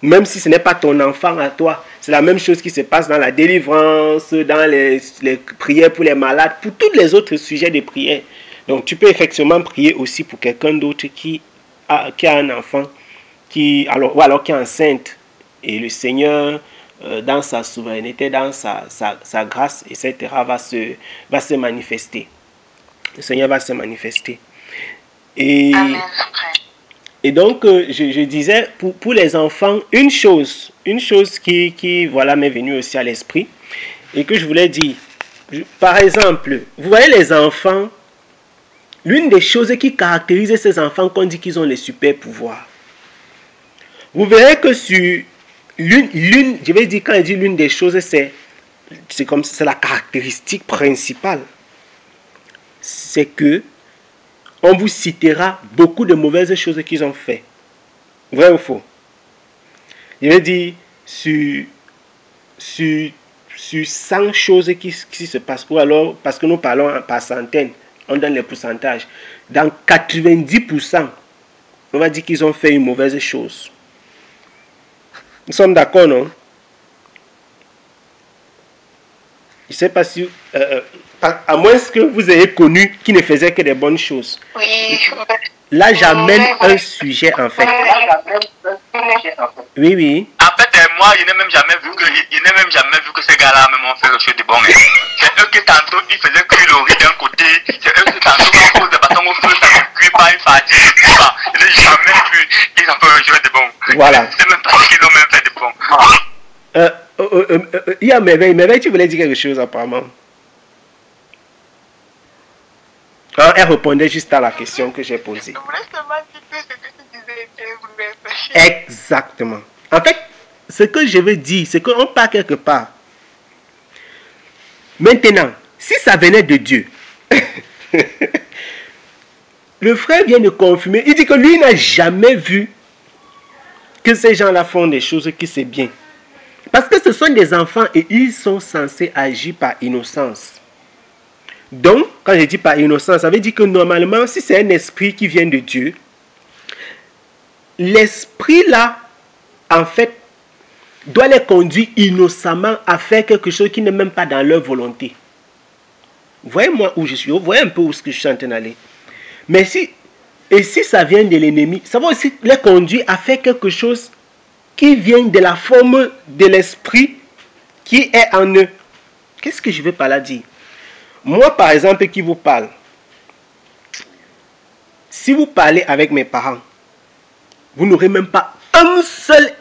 Même si ce n'est pas ton enfant à toi. C'est la même chose qui se passe dans la délivrance, dans les prières pour les malades, pour tous les autres sujets de prière. Donc, tu peux effectivement prier aussi pour quelqu'un d'autre qui a un enfant, ou alors qui est enceinte. Et le Seigneur, dans sa souveraineté, dans sa grâce, etc., va se manifester. Le Seigneur va se manifester. Et donc, je disais, pour les enfants, une chose qui voilà, m'est venue aussi à l'esprit, et que je voulais dire, par exemple, vous voyez les enfants, l'une des choses qui caractérise ces enfants, qu'on dit qu'ils ont les super pouvoirs. Vous verrez que sur je vais dire, quand je dis l'une des choses, c'est la caractéristique principale. C'est que on vous citera beaucoup de mauvaises choses qu'ils ont fait. Vrai ou faux? Je vais dire, sur 100 choses qui se passent, ou alors, parce que nous parlons par centaines, on donne les pourcentages. Dans 90%, on va dire qu'ils ont fait une mauvaise chose. Nous sommes d'accord, non? Je ne sais pas si... à moins que vous ayez connu qui ne faisait que des bonnes choses. Oui. Là, j'amène un sujet, en fait. Oui, oui. En fait, moi, je n'ai même jamais vu que ces gars-là même ont fait quelque chose de bon. C'est eux qui tantôt, ils faisaient cuire le riz d'un côté. C'est eux qui tantôt, à cause de bâton au feu, ça ne cuit pas une fatigue. Je n'ai jamais vu qu'ils ont fait quelque chose de bon. Voilà. Je ne sais même pas qu'ils ont même fait de bon. Il y a Merveille, tu voulais dire quelque chose apparemment. Elle répondait juste à la question que j'ai posée. Je voulais seulement dire que ce que tu disais était vrai. Exactement. En fait, ce que je veux dire, c'est qu'on part quelque part. Maintenant, si ça venait de Dieu, le frère vient de confirmer, il dit que lui n'a jamais vu que ces gens-là font des choses qui c'est bien. Parce que ce sont des enfants et ils sont censés agir par innocence. Donc, quand je dis par innocence, ça veut dire que normalement, si c'est un esprit qui vient de Dieu, l'esprit là, en fait, doit les conduire innocemment à faire quelque chose qui n'est même pas dans leur volonté. Vous voyez moi où je suis, vous voyez un peu où je suis en train d'aller. Mais si ça vient de l'ennemi, ça va aussi les conduire à faire quelque chose qui vient de la forme de l'esprit qui est en eux. Qu'est-ce que je veux par là dire? Moi, par exemple, qui vous parle, si vous parlez avec mes parents, vous n'aurez même pas un seul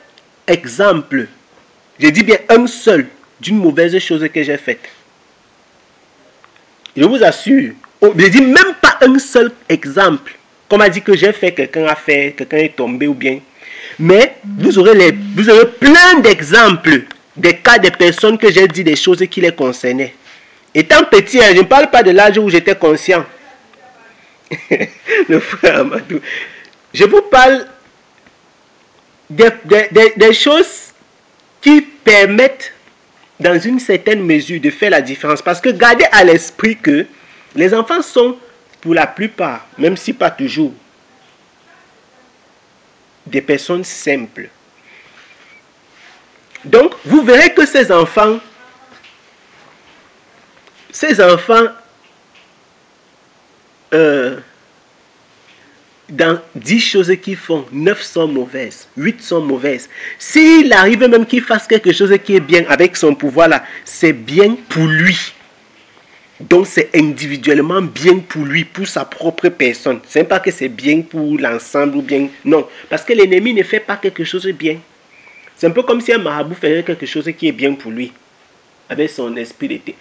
exemple, je dis bien un seul, d'une mauvaise chose que j'ai faite. Je vous assure, je dis même pas un seul exemple. Comme a dit que j'ai fait, quelqu'un a fait, quelqu'un est tombé ou bien. Mais vous aurez plein d'exemples, des cas de personnes que j'ai dit des choses qui les concernaient. Étant petit, je ne parle pas de l'âge où j'étais conscient. Le frère Amadou. Je vous parle des choses qui permettent dans une certaine mesure de faire la différence. Parce que gardez à l'esprit que les enfants sont pour la plupart, même si pas toujours, des personnes simples. Donc, vous verrez que ces enfants, dans 10 choses qu'ils font, 9 sont mauvaises, 8 sont mauvaises. S'il arrive même qu'il fasse quelque chose qui est bien avec son pouvoir là, c'est bien pour lui. Donc c'est individuellement bien pour lui, pour sa propre personne. Ce n'est pas que c'est bien pour l'ensemble ou bien... Non, parce que l'ennemi ne fait pas quelque chose de bien. C'est un peu comme si un marabout faisait quelque chose qui est bien pour lui, avec son esprit d'été.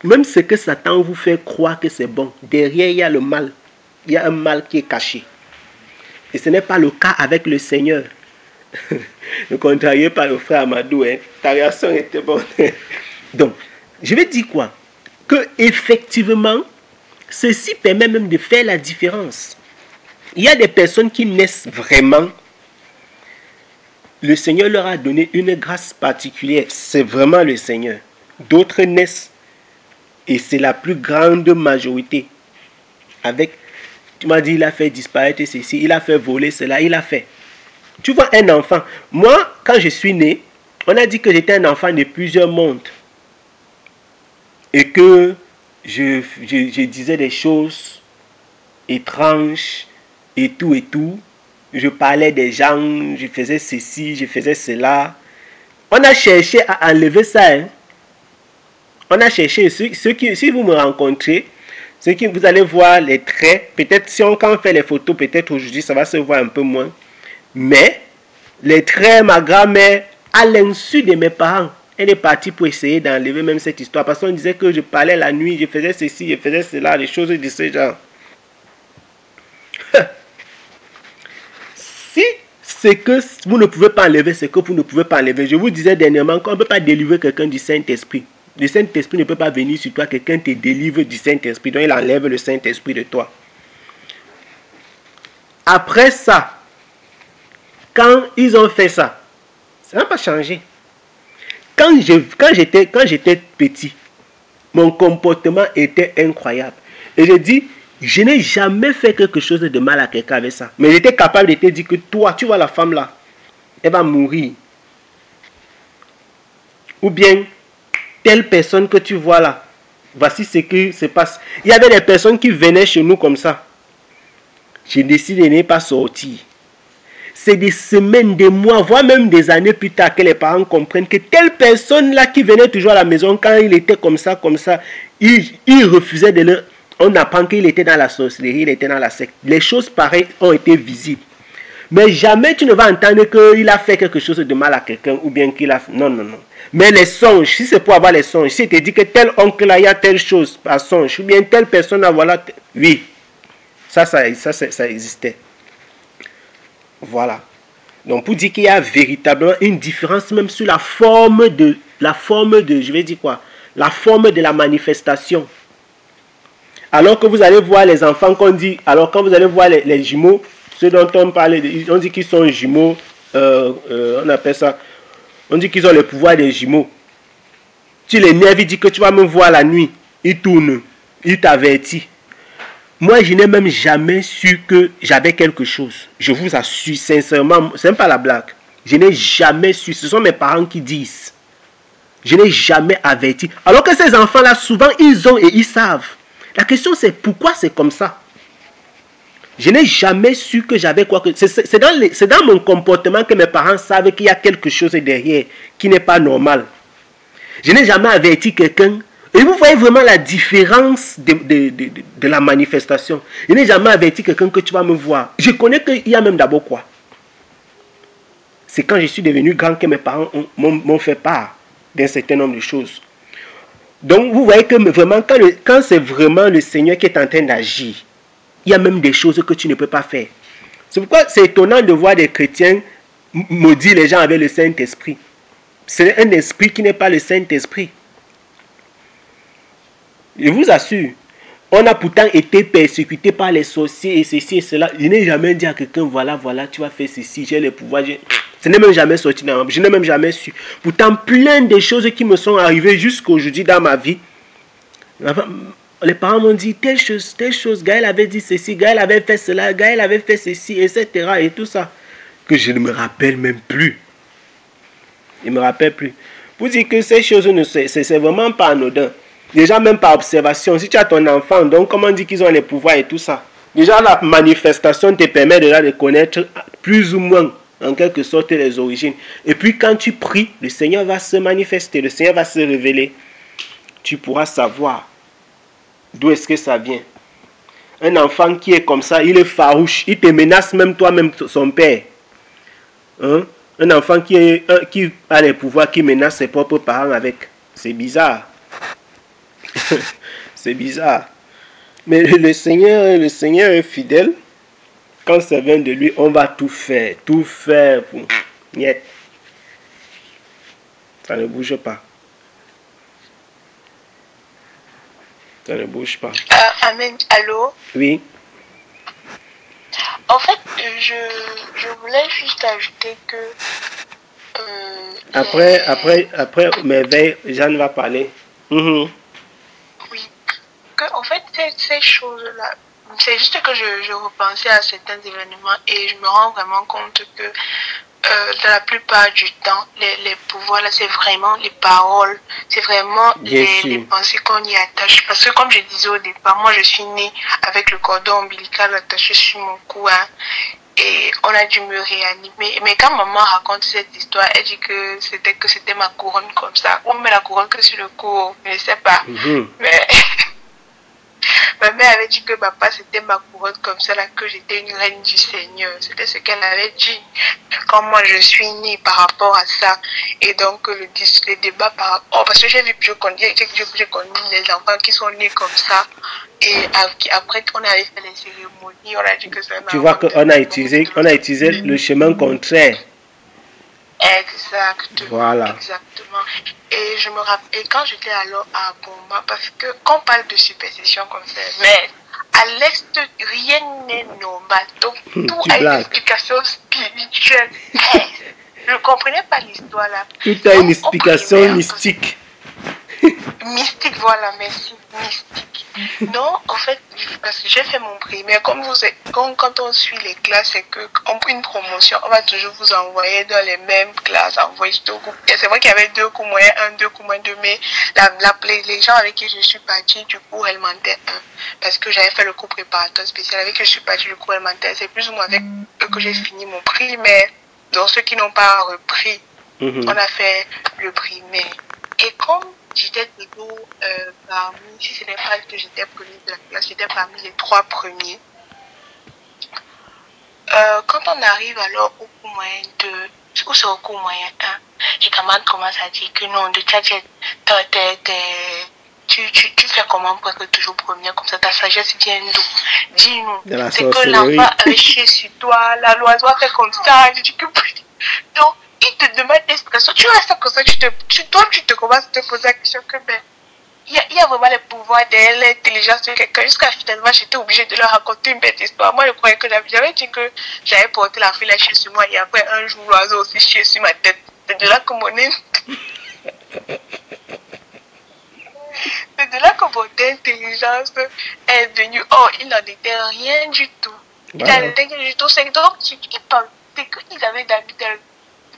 Même ce que Satan vous fait croire que c'est bon, derrière il y a le mal. Il y a un mal qui est caché. Et ce n'est pas le cas avec le Seigneur. Ne contrariez pas le frère Amadou, hein. Ta réaction était bonne. Donc, je vais dire quoi? Que effectivement, ceci permet même de faire la différence. Il y a des personnes qui naissent vraiment. Le Seigneur leur a donné une grâce particulière. C'est vraiment le Seigneur. D'autres naissent, et c'est la plus grande majorité, avec, tu m'as dit, il a fait disparaître ceci, il a fait voler cela, il a fait. Tu vois un enfant. Moi, quand je suis né, on a dit que j'étais un enfant de plusieurs mondes. Et que je disais des choses étranges et tout et tout. Je parlais des gens, je faisais ceci, je faisais cela. On a cherché à enlever ça. Hein. On a cherché, si vous me rencontrez, vous allez voir les traits. Peut-être quand on fait les photos, peut-être aujourd'hui ça va se voir un peu moins. Mais les traits, ma grand-mère, à l'insu de mes parents, elle est partie pour essayer d'enlever même cette histoire. Parce qu'on disait que je parlais la nuit, je faisais ceci, je faisais cela, des choses de ce genre. Si c'est que vous ne pouvez pas enlever, c'est que vous ne pouvez pas enlever. Je vous disais dernièrement qu'on ne peut pas délivrer quelqu'un du Saint-Esprit. Le Saint-Esprit ne peut pas venir sur toi, quelqu'un te délivre du Saint-Esprit. Donc il enlève le Saint-Esprit de toi. Après ça, quand ils ont fait ça, ça n'a pas changé. Quand j'étais petit, mon comportement était incroyable. Et je dis, je n'ai jamais fait quelque chose de mal à quelqu'un avec ça. Mais j'étais capable de te dire que toi, tu vois la femme là, elle va mourir. Ou bien, telle personne que tu vois là, voici ce qui se passe. Il y avait des personnes qui venaient chez nous comme ça. J'ai décidé de ne pas sortir. C'est des semaines, des mois, voire même des années plus tard que les parents comprennent que telle personne-là qui venait toujours à la maison, quand il était comme ça, il refusait de leur... On apprend qu'il était dans la sorcellerie, il était dans la secte. Les choses pareilles ont été visibles. Mais jamais tu ne vas entendre qu'il a fait quelque chose de mal à quelqu'un ou bien qu'il a... Non, non, non. Mais les songes, si c'est pour avoir les songes, si il te dit que tel oncle-là, il y a telle chose par songe, ou bien telle personne-là, voilà... Oui, ça existait. Voilà. Donc pour dire qu'il y a véritablement une différence même sur la forme de, je vais dire quoi, la forme de la manifestation. Alors que vous allez voir les enfants qu'on dit, alors quand vous allez voir les jumeaux, ceux dont on parle, on dit qu'ils sont jumeaux, on appelle ça, on dit qu'ils ont le pouvoir des jumeaux. Tu l'énerves, il dit que tu vas me voir la nuit, il tourne, il t'avertit. Moi, je n'ai même jamais su que j'avais quelque chose. Je vous assure, sincèrement, c'est même pas la blague. Je n'ai jamais su. Ce sont mes parents qui disent. Je n'ai jamais averti. Alors que ces enfants-là, souvent, ils ont et ils savent. La question, c'est pourquoi c'est comme ça. Je n'ai jamais su que j'avais quoi que... C'est dans mon comportement que mes parents savent qu'il y a quelque chose derrière qui n'est pas normal. Je n'ai jamais averti quelqu'un. Et vous voyez vraiment la différence de la manifestation. Je n'ai jamais averti quelqu'un que tu vas me voir. Je connais qu'il y a même d'abord quoi. C'est quand je suis devenu grand que mes parents m'ont fait part d'un certain nombre de choses. Donc vous voyez que vraiment, quand c'est vraiment le Seigneur qui est en train d'agir, il y a même des choses que tu ne peux pas faire. C'est pourquoi c'est étonnant de voir des chrétiens maudire les gens avec le Saint-Esprit. C'est un esprit qui n'est pas le Saint-Esprit. Je vous assure, on a pourtant été persécuté par les sorciers et ceci et cela. Je n'ai jamais dit à quelqu'un, voilà, tu vas faire ceci, j'ai le pouvoir. Ce n'est même jamais sorti dans ma vie, je n'ai même jamais su. Pourtant, plein de choses qui me sont arrivées jusqu'aujourd'hui dans ma vie. Les parents m'ont dit telle chose, Gaël avait dit ceci, Gaël avait fait cela, Gaël avait fait ceci, etc. et tout ça. Que je ne me rappelle même plus. Je ne me rappelle plus. Pour dire que ces choses, c'est vraiment pas anodin. Déjà même par observation, si tu as ton enfant, donc comment on dit qu'ils ont les pouvoirs et tout ça. Déjà la manifestation te permet déjà de connaître plus ou moins en quelque sorte les origines. Et puis quand tu pries, le Seigneur va se manifester, le Seigneur va se révéler. Tu pourras savoir d'où est-ce que ça vient. Un enfant qui est comme ça, il est farouche, il te menace même toi-même son père. Hein? Un enfant qui a les pouvoirs, qui menace ses propres parents avec. C'est bizarre. C'est bizarre. Mais le Seigneur est fidèle. Quand ça vient de lui, on va tout faire pour... Niet. Ça ne bouge pas. Ça ne bouge pas. Amen. Allô? Oui. En fait, je voulais juste ajouter que... Après mes veilles, Jeanne va parler. Oui. En fait, ces choses-là, c'est juste que je repensais à certains événements et je me rends vraiment compte que dans la plupart du temps, les pouvoirs, là, c'est vraiment les paroles, c'est vraiment les pensées qu'on y attache. Parce que comme je disais au départ, moi je suis née avec le cordon ombilical attaché sur mon cou, hein, et on a dû me réanimer. Mais quand maman raconte cette histoire, elle dit que c'était ma couronne comme ça. On met la couronne que sur le cou, je ne sais pas. Mais... Ma mère avait dit que papa c'était ma couronne comme ça, là, que j'étais une reine du Seigneur. C'était ce qu'elle avait dit quand moi je suis née par rapport à ça. Et donc le débat par rapport... Oh, parce que j'ai connu les enfants qui sont nés comme ça. Et après qu'on avait fait les cérémonies, on a dit que ça... Tu vois qu'on a utilisé le chemin contraire. Exactement. Voilà. Exactement. Et je me rappelle, quand j'étais alors à Goma, parce que quand on parle de superstition comme ça, mais à l'Est, rien n'est normal. Donc, tout a une explication spirituelle. Je ne comprenais pas l'histoire là. Tout a une explication mystique. Mystique, voilà, merci. Mystique. Non, en fait, parce que j'ai fait mon primaire, quand on suit les classes, c'est qu'on prend une promotion, on va toujours vous envoyer dans les mêmes classes, envoyer au groupe. Et c'est vrai qu'il y avait 2 cours moyens 1, 2 cours moyens 2, mais les gens avec qui je suis partie du cours élémentaire 1, parce que j'avais fait le cours préparatoire spécial, avec qui je suis partie du cours élémentaire, c'est plus ou moins avec eux que j'ai fini mon primaire. Donc ceux qui n'ont pas repris, on a fait le primaire. Et comme j'étais toujours parmi, si ce n'est pas que j'étais première de la classe, j'étais parmi les 3 premiers. Quand on arrive alors au cours moyen 2, ou c'est au cours moyen 1, j'ai camarade commence à dire que non, de tu fais comment pour être toujours première, comme ça ta sagesse vient d'où? Dis-nous. C'est que sorcellerie. l'enfant avait chié sur toi, la l'oiseau a fait comme ça, je dis que... Donc, il te demande des expressions, tu restes comme ça, tu te commences à te poser la question que, ben, il y a vraiment le pouvoir de l'intelligence de quelqu'un. Jusqu'à finalement, j'étais obligée de leur raconter une bête histoire. Moi, je croyais que j'avais dit que j'avais porté la fille chier sur moi et après, un jour, l'oiseau aussi chier sur ma tête. C'est de là que mon C'est de là que votre intelligence est venue. Oh, il n'en était rien du tout. Il n'en était rien du tout. C'est donc, ils pensaient qu'ils avaient d'habitude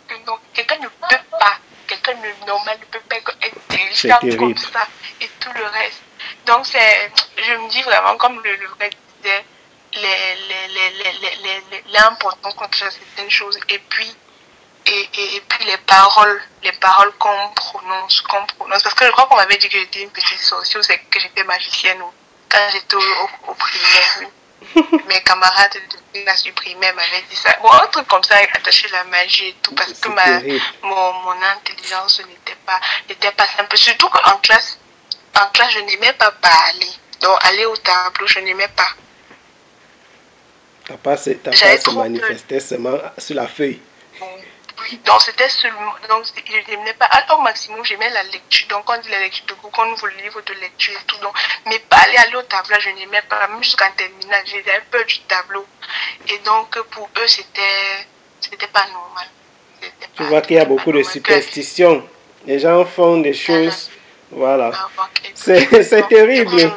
que non, quelqu'un ne peut pas, quelqu'un de normal ne peut pas être intelligent comme ça et tout le reste. Donc, je me dis vraiment, comme le vrai disait, l'importance qu'on touche à certaines choses et puis les paroles qu'on prononce. Parce que je crois qu'on m'avait dit que j'étais une petite sorcière, c'est que j'étais magicienne quand j'étais au primaire. Oui. Mes camarades de la primaire m'avaient dit ça. Bon, un truc comme ça, attacher la magie et tout, parce que mon intelligence n'était pas simple. Surtout qu'en classe, je n'aimais pas parler. Donc, aller au tableau, je n'aimais pas. T'as pas se manifester seulement sur la feuille. Oui, donc c'était seulement, donc je n'aimais pas, au maximum j'aimais la lecture, donc on dit la lecture de cours, on ouvre le livre de lecture et tout, donc, mais pas aller au tableau, je n'aimais pas, même jusqu'en terminale, j'avais peur du tableau, et donc pour eux c'était pas normal. Tu vois qu'il y a beaucoup de superstitions, les gens font des choses, voilà, c'est terrible.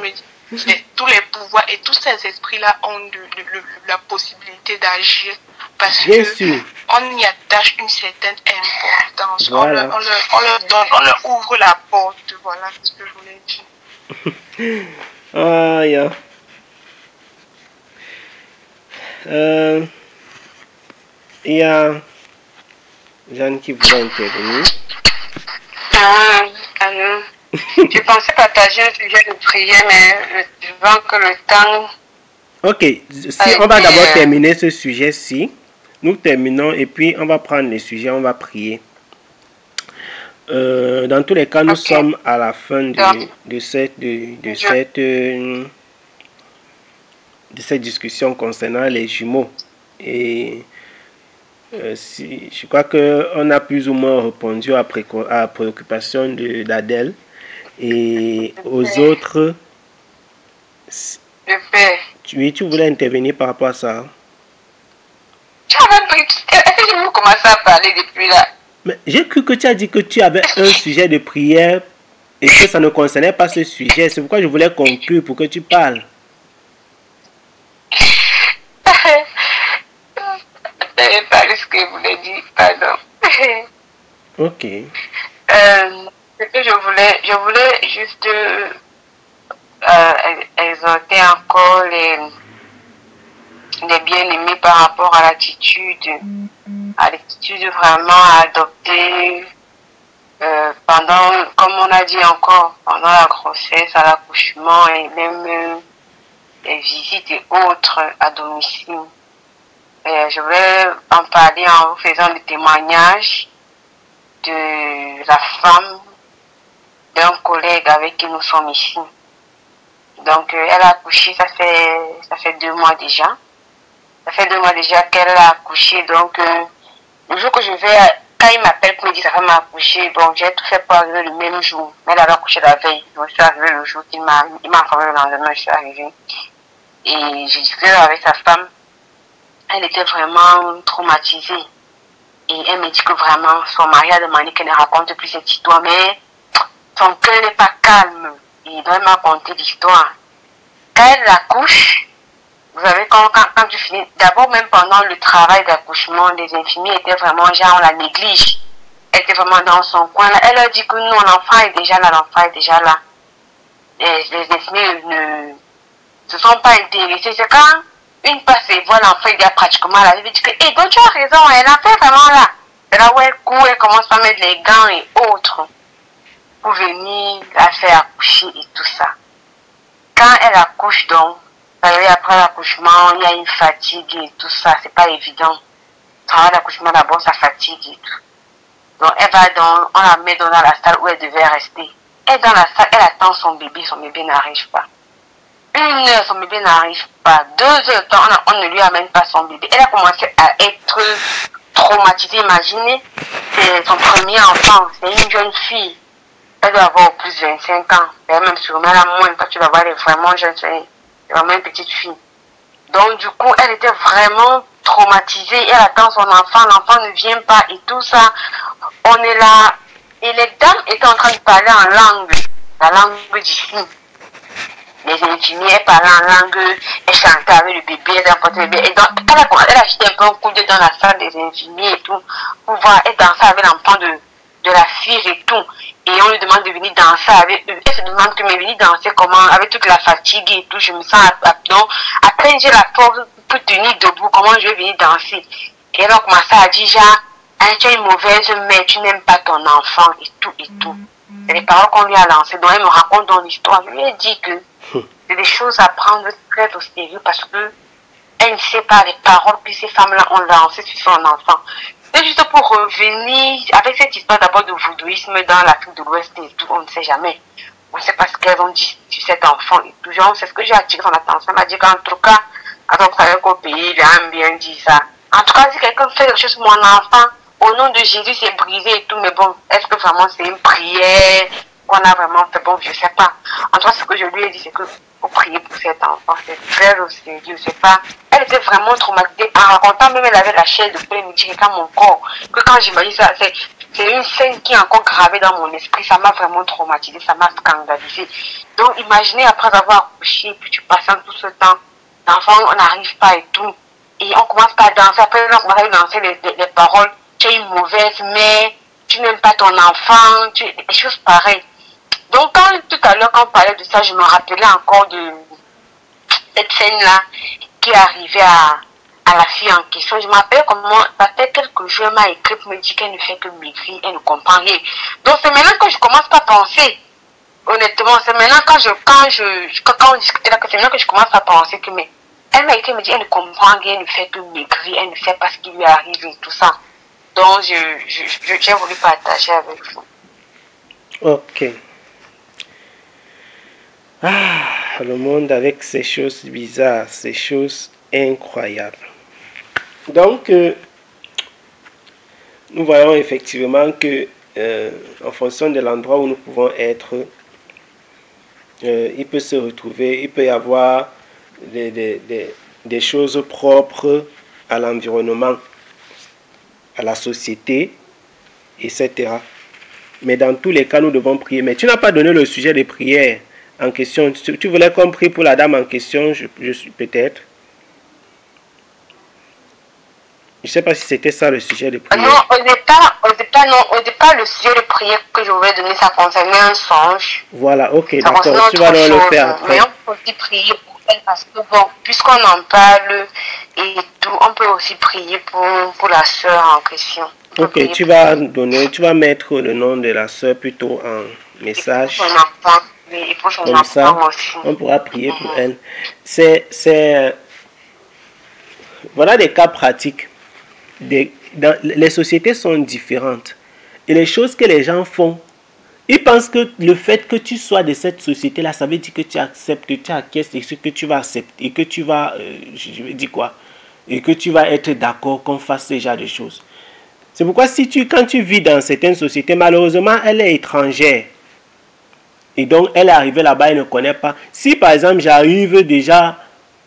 Tous les pouvoirs et tous ces esprits-là ont la possibilité d'agir parce qu'on y attache une certaine importance. Voilà. On leur donne, on leur ouvre la porte. Voilà ce que je voulais dire. Ah, yeah. Il y a Jeanne qui voulait intervenir. Alors. Je pensais partager un sujet de prière, mais je vois que le temps... Ok, si on va d'abord terminer ce sujet-ci, nous terminons et puis on va prendre les sujets, on va prier. Dans tous les cas, nous sommes à la fin de cette discussion concernant les jumeaux. Et je crois qu'on a plus ou moins répondu à la préoccupation d'Adèle. Et aux autres, oui, tu voulais intervenir par rapport à ça. Est-ce que je vous commence à parler depuis là? Mais j'ai cru que tu as dit que tu avais un sujet de prière et que ça ne concernait pas ce sujet. C'est pourquoi je voulais conclure pour que tu parles. Je n'avais pas ce que je voulais dire, pardon. Ok. Ce que je voulais juste exhorter encore les bien-aimés par rapport à l'attitude vraiment à adopter pendant, comme on a dit encore, pendant la grossesse, à l'accouchement et même les visites et autres à domicile. Je voulais en parler en vous faisant le témoignage de la femme d'un collègue avec qui nous sommes ici. Donc, elle a accouché, ça fait 2 mois déjà. Ça fait 2 mois déjà qu'elle a accouché. Donc, le jour que je vais, quand il m'appelle pour me dire sa femme a accouché, bon, j'ai tout fait pour arriver le même jour. Mais elle avait accouché la veille. Donc, je suis arrivée le jour qu'il m'a informé le lendemain, je suis arrivée. Et j'ai discuté avec sa femme. Elle était vraiment traumatisée. Et elle me dit que vraiment, son mari a demandé qu'elle ne raconte plus cette histoire, mais son cœur n'est pas calme. Et donc, elle m'a raconté l'histoire. Quand elle accouche, vous savez, quand tu finis, d'abord même pendant le travail d'accouchement, les infirmiers étaient vraiment, genre, on la néglige. Elle était vraiment dans son coin. Là. Elle a dit que non, l'enfant est déjà là, Et les infirmiers ne se sont pas intéressés. C'est quand une passe et voit l'enfant, il y a pratiquement là. Elle dit que, eh, donc tu as raison, elle a fait vraiment là. C'est là où elle court, elle commence à mettre les gants et autres pour venir la faire accoucher et tout ça. Quand elle accouche donc, après l'accouchement, il y a une fatigue et tout ça, c'est pas évident. Le travail d'accouchement d'abord, ça fatigue et tout. Donc elle va on la met dans la salle où elle devait rester. Elle est dans la salle, elle attend son bébé n'arrive pas. 1 heure, son bébé n'arrive pas. 2 heures de temps, on ne lui amène pas son bébé. Elle a commencé à être traumatisée. Imaginez, c'est son premier enfant, c'est une jeune fille. Elle doit avoir plus de 25 ans. Elle même sûrement la moins, quand tu vas voir, elle est vraiment jeune, c'est vraiment une petite fille. Donc du coup, elle était vraiment traumatisée. Elle attend son enfant, l'enfant ne vient pas et tout ça. On est là. Et les dames étaient en train de parler en langue, la langue du signe. Les infirmières parlaient en langue, elles chantaient avec le bébé, elles emportaient le bébé. Et donc, elle a jeté un peu un coup d'œil dans la salle des infirmiers et tout, pour voir, elle dansait avec l'enfant de la fille et tout. Et on lui demande de venir danser avec eux. Elle se demande que mais venir danser comment, avec toute la fatigue et tout, je me sens donc, après j'ai la force pour tenir debout, comment je vais venir danser. Et elle a commencé à dire, genre, hein, tu es une mauvaise mère, tu n'aimes pas ton enfant et tout et tout. C'est les paroles qu'on lui a lancées. Donc elle me raconte dans l'histoire. Je lui ai dit que c'est des choses à prendre très au sérieux parce que elle ne sait pas les paroles que ces femmes-là ont lancées sur son enfant. C'est juste pour revenir avec cette histoire d'abord de voodooisme dans l'Afrique de l'Ouest et tout, on ne sait jamais. On ne sait pas ce qu'elles ont dit sur cet enfant et tout. Genre, c'est ce que j'ai attiré son attention. Elle m'a dit qu'en tout cas, attends, ça qu'au pays, il a bien dit ça. En tout cas, si quelqu'un fait quelque chose pour mon enfant, au nom de Jésus, c'est brisé et tout, mais bon, est-ce que vraiment c'est une prière qu'on a vraiment fait? Bon, je sais pas. En tout cas, ce que je lui ai dit, c'est que faut prier pour cet enfant. C'est très au sérieux, c'est pas. Elle était vraiment traumatisée. En racontant, même elle avait la chair de poule, elle me dit quand mon corps, que quand j'imagine ça, c'est une scène qui est encore gravée dans mon esprit. Ça m'a vraiment traumatisée, ça m'a scandalisée. Donc, imaginez après avoir accouché, puis tu passes tout ce temps, l'enfant, on n'arrive pas et tout. Et on commence pas à danser. Après, on commence à danser les paroles. Tu es une mauvaise mère, tu n'aimes pas ton enfant, des choses pareilles. Donc, tout à l'heure, quand on parlait de ça, je me rappelais encore de cette scène-là qui est arrivée à la fille en question. Je me rappelle comment, ça fait quelques jours, elle m'a écrit pour me dire qu'elle ne fait que maigrir, elle ne comprend rien. Donc, c'est maintenant que je commence pas à penser. Honnêtement, c'est maintenant quand on discutait là, c'est maintenant que je commence à penser que, mais, elle m'a écrit, elle me dit, elle ne comprend rien, elle ne fait que maigrir, elle ne sait pas ce qui lui arrive et tout ça. Donc, j'ai voulu partager avec vous. Ok. Le monde avec ces choses bizarres, ces choses incroyables. Donc, nous voyons effectivement que, en fonction de l'endroit où nous pouvons être, il peut se retrouver, il peut y avoir des choses propres à l'environnement, à la société, etc. Mais dans tous les cas, nous devons prier. Mais tu n'as pas donné le sujet de prière en question. Tu voulais qu'on prie pour la dame en question, je suis peut-être. Je ne sais pas si c'était ça le sujet de prière. Non, au départ, le sujet de prière que je voulais donner, ça concernait un songe. Voilà, ok, d'accord. Tu vas le faire après. Mais on peut aussi prier pour elle parce que, bon, puisqu'on en parle et tout, on peut aussi prier pour la sœur en question. Ok, tu vas mettre le nom de la sœur plutôt en message. Comme ça, on pourra prier pour elle. Voilà des cas pratiques. Les sociétés sont différentes. Et les choses que les gens font, ils pensent que le fait que tu sois de cette société-là, ça veut dire que tu acceptes, tu acquiesces et que tu vas accepter, et que tu vas, et que tu vas être d'accord qu'on fasse ce genre de choses. C'est pourquoi quand tu vis dans certaines sociétés, malheureusement, elle est étrangère. Et donc, elle est arrivée là-bas, elle ne connaît pas. Si, par exemple, j'arrive déjà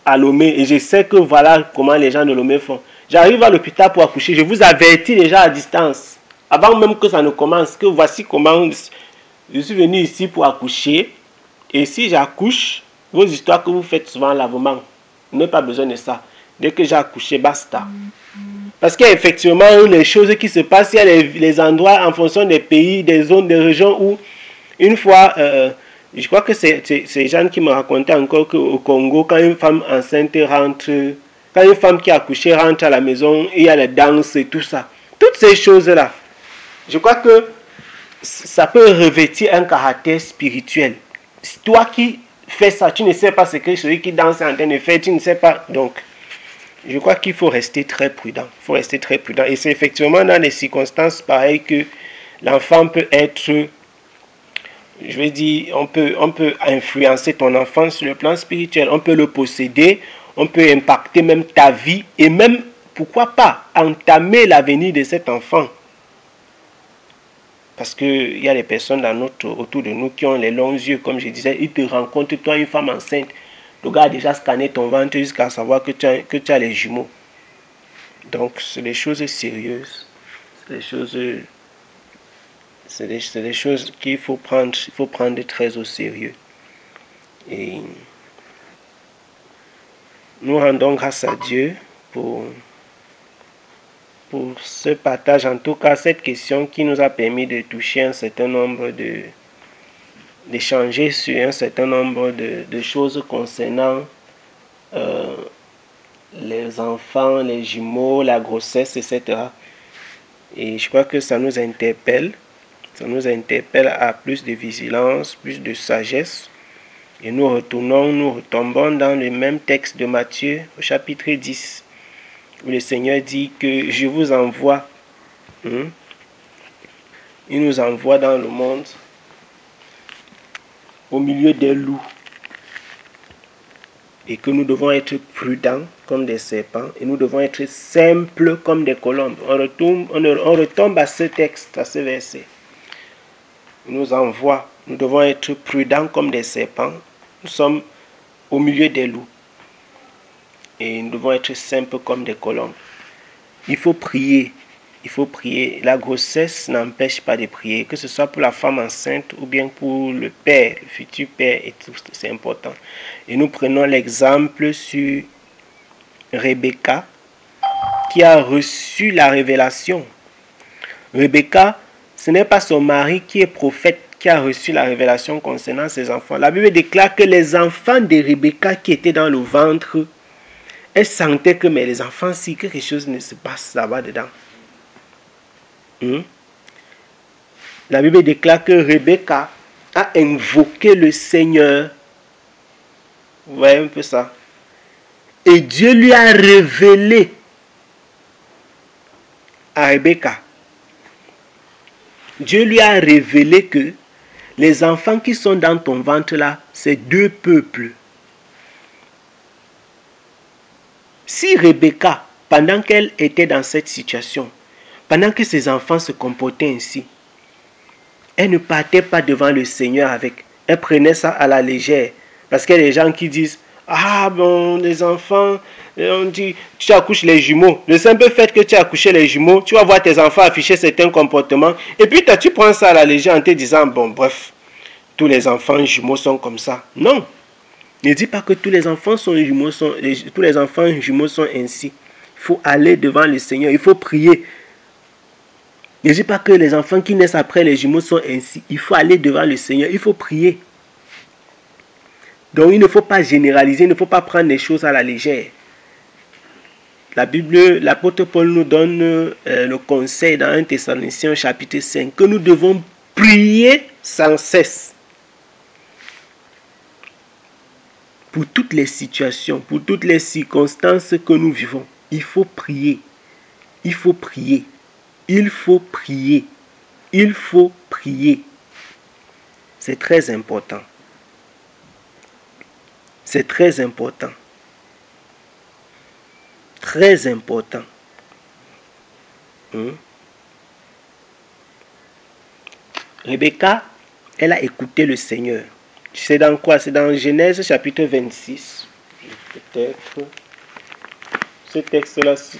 à Lomé et je sais que voilà comment les gens de Lomé font. J'arrive à l'hôpital pour accoucher, je vous avertis déjà à distance, avant même que ça ne commence, que voici comment je suis venu ici pour accoucher. Et si j'accouche, vos histoires que vous faites souvent lavement, vous n'avez pas besoin de ça. Dès que j'ai accouché, basta. Parce qu'il y a effectivement les choses qui se passent, il y a les endroits en fonction des pays, des zones, des régions où, une fois, je crois que c'est Jeanne qui me racontait encore qu'au Congo, quand une femme enceinte rentre, quand une femme qui a accouché rentre à la maison, il y a les danses et tout ça. Toutes ces choses-là, je crois que ça peut revêtir un caractère spirituel. Toi qui fais ça, tu ne sais pas ce que celui qui danse est en train de faire, tu ne sais pas. Donc, je crois qu'il faut rester très prudent. Il faut rester très prudent. Et c'est effectivement dans des circonstances pareilles que l'enfant peut être je veux dire, on peut influencer ton enfant sur le plan spirituel, on peut le posséder, on peut impacter même ta vie et même, pourquoi pas, entamer l'avenir de cet enfant. Parce qu'il y a des personnes autour de nous qui ont les longs yeux, comme je disais, ils te rencontrent, toi, une femme enceinte, le gars a déjà scanné ton ventre jusqu'à savoir que tu as les jumeaux. Donc, c'est des choses sérieuses, c'est des choses qu'il faut prendre très au sérieux. Et nous rendons grâce à Dieu pour ce partage, en tout cas cette question qui nous a permis de toucher un certain nombre d'échanger sur un certain nombre de choses concernant les enfants, les jumeaux, la grossesse, etc. Et je crois que ça nous interpelle à plus de vigilance, plus de sagesse. Et nous retombons dans le même texte de Matthieu, au chapitre 10, où le Seigneur dit que je vous envoie. Il nous envoie dans le monde au milieu des loups. Et que nous devons être prudents comme des serpents. Et nous devons être simples comme des colombes. On retombe à ce texte, à ce verset. Il nous envoie. Nous devons être prudents comme des serpents. Nous sommes au milieu des loups. Et nous devons être simples comme des colombes. Il faut prier. Il faut prier. La grossesse n'empêche pas de prier, que ce soit pour la femme enceinte ou bien pour le père, le futur père, et tout, c'est important. Et nous prenons l'exemple sur Rebecca, qui a reçu la révélation. Rebecca, ce n'est pas son mari qui est prophète qui a reçu la révélation concernant ses enfants. La Bible déclare que les enfants de Rebecca qui étaient dans le ventre, elle sentait que mais les enfants, si quelque chose ne se passe là-bas dedans. La Bible déclare que Rebecca a invoqué le Seigneur. Vous voyez un peu ça. Et Dieu lui a révélé à Rebecca. Dieu lui a révélé que les enfants qui sont dans ton ventre là, c'est deux peuples. Si Rebecca, pendant qu'elle était dans cette situation, pendant que ses enfants se comportaient ainsi, elle ne partait pas devant le Seigneur avec. Elle prenait ça à la légère. Parce qu'il y a des gens qui disent, ah bon, les enfants, on dit, tu accouches les jumeaux. Le simple fait que tu as accouché les jumeaux, tu vas voir tes enfants afficher certains comportements. Et puis tu prends ça à la légère en te disant, bon, bref, tous les enfants jumeaux sont comme ça. Non. Ne dis pas que tous les enfants jumeaux sont ainsi. Il faut aller devant le Seigneur, il faut prier. Ne dis pas que les enfants qui naissent après les jumeaux sont ainsi. Il faut aller devant le Seigneur, il faut prier. Donc il ne faut pas généraliser, il ne faut pas prendre les choses à la légère. La Bible, l'apôtre Paul nous donne le conseil dans 1 Thessaloniciens chapitre 5 que nous devons prier sans cesse. Pour toutes les situations, pour toutes les circonstances que nous vivons, il faut prier. Il faut prier. Il faut prier. Il faut prier. C'est très important. C'est très important. Très important. Rebecca, elle a écouté le Seigneur. C'est dans quoi? C'est dans Genèse chapitre 26. Peut-être. Ce texte-là, si.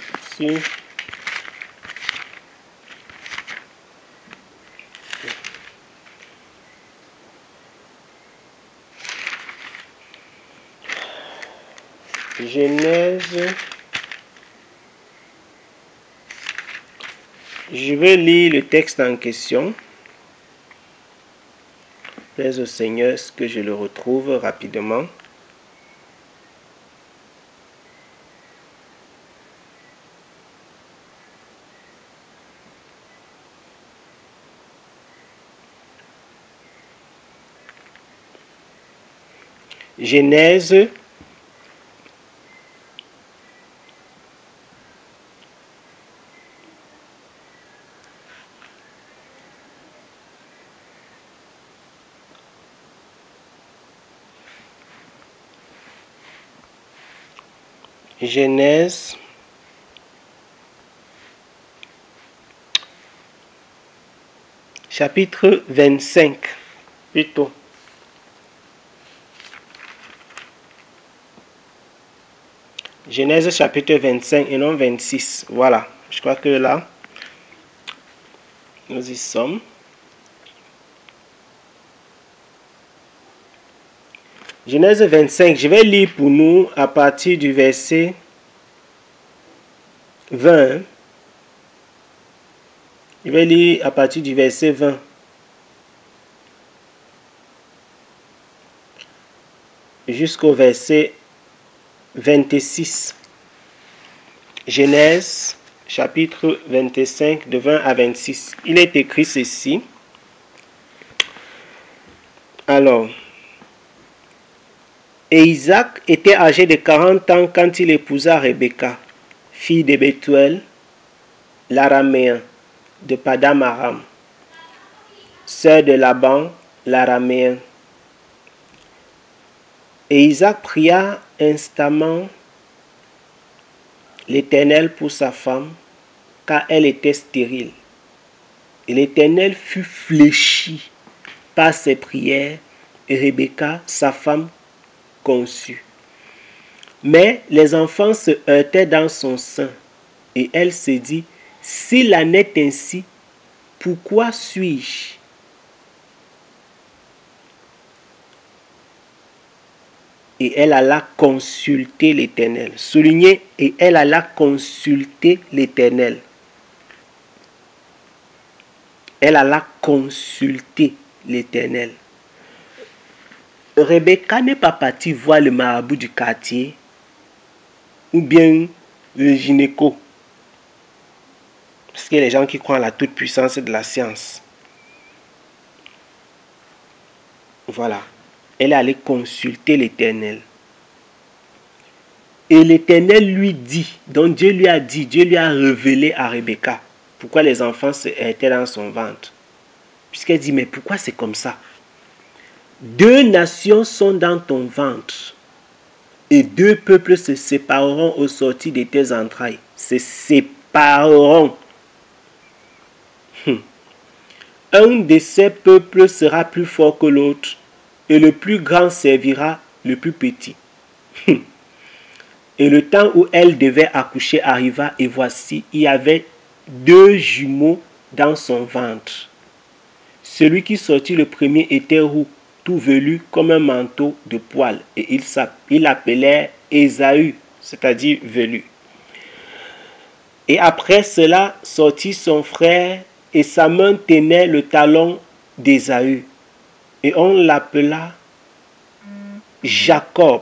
Genèse. Je vais lire le texte en question. Plaise au Seigneur que je le retrouve rapidement. Genèse Genèse chapitre 25 plutôt. Genèse chapitre 25 et non 26. Voilà, je crois que là, nous y sommes. Genèse 25, je vais lire pour nous à partir du verset 20. Je vais lire à partir du verset 20. Jusqu'au verset 26. Genèse chapitre 25 de 20 à 26. Il est écrit ceci. Alors, et Isaac était âgé de 40 ans quand il épousa Rebecca, fille de Bethuel, l'araméen, de Padam Aram, sœur de Laban, l'araméen. Et Isaac pria instamment l'Éternel pour sa femme, car elle était stérile. Et l'Éternel fut fléchi par ses prières, et Rebecca, sa femme, conçut. Mais les enfants se heurtaient dans son sein, et elle se dit, s'il en est ainsi, pourquoi suis-je? Et elle alla consulter l'Éternel. Soulignez, et elle alla consulter l'Éternel. Elle alla consulter l'Éternel. Rebecca n'est pas partie voir le marabout du quartier ou bien le gynéco. Parce qu'il y a les gens qui croient en la toute-puissance de la science. Voilà. Elle est allée consulter l'Éternel. Et l'Éternel lui dit, donc Dieu lui a dit, Dieu lui a révélé à Rebecca pourquoi les enfants étaient dans son ventre. Puisqu'elle dit, mais pourquoi c'est comme ça? 2 nations sont dans ton ventre et 2 peuples se sépareront au sortir de tes entrailles. Se sépareront. Un de ces peuples sera plus fort que l'autre et le plus grand servira le plus petit. Et le temps où elle devait accoucher arriva et voici, il y avait 2 jumeaux dans son ventre. Celui qui sortit le premier était roux, tout velu comme un manteau de poil, et il l'appelait Ésaü, c'est-à-dire velu. Et après cela sortit son frère, et sa main tenait le talon d'Ésaü, et on l'appela Jacob,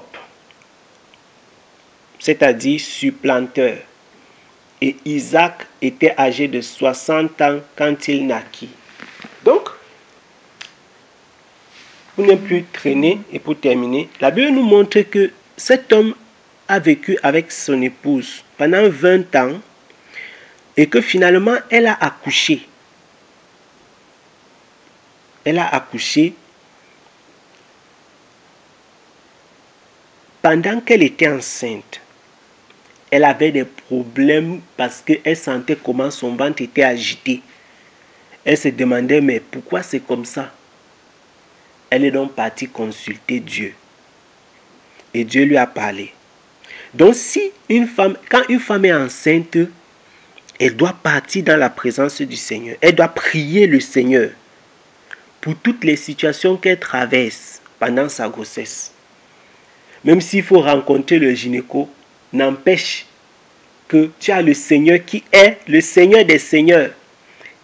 c'est-à-dire supplanteur. Et Isaac était âgé de 60 ans quand il naquit. Donc, pour ne plus traîner et pour terminer, la Bible nous montre que cet homme a vécu avec son épouse pendant 20 ans et que finalement elle a accouché. Elle a accouché pendant qu'elle était enceinte. Elle avait des problèmes parce qu'elle sentait comment son ventre était agité. Elle se demandait, mais pourquoi c'est comme ça? Elle est donc partie consulter Dieu. Et Dieu lui a parlé. Donc si quand une femme est enceinte, elle doit partir dans la présence du Seigneur. Elle doit prier le Seigneur pour toutes les situations qu'elle traverse pendant sa grossesse. Même s'il faut rencontrer le gynéco, n'empêche que tu as le Seigneur qui est le Seigneur des Seigneurs.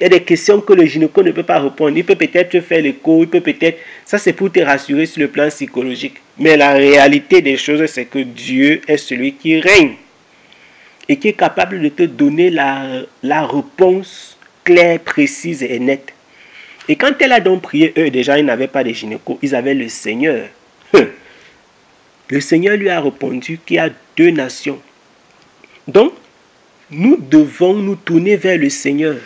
Il y a des questions que le gynéco ne peut pas répondre. Il peut peut-être te faire l'écho, il peut peut-être... Ça, c'est pour te rassurer sur le plan psychologique. Mais la réalité des choses, c'est que Dieu est celui qui règne et qui est capable de te donner la réponse claire, précise et nette. Et quand elle a donc prié, eux déjà, ils n'avaient pas de gynéco, ils avaient le Seigneur. Le Seigneur lui a répondu qu'il y a 2 nations. Donc, nous devons nous tourner vers le Seigneur.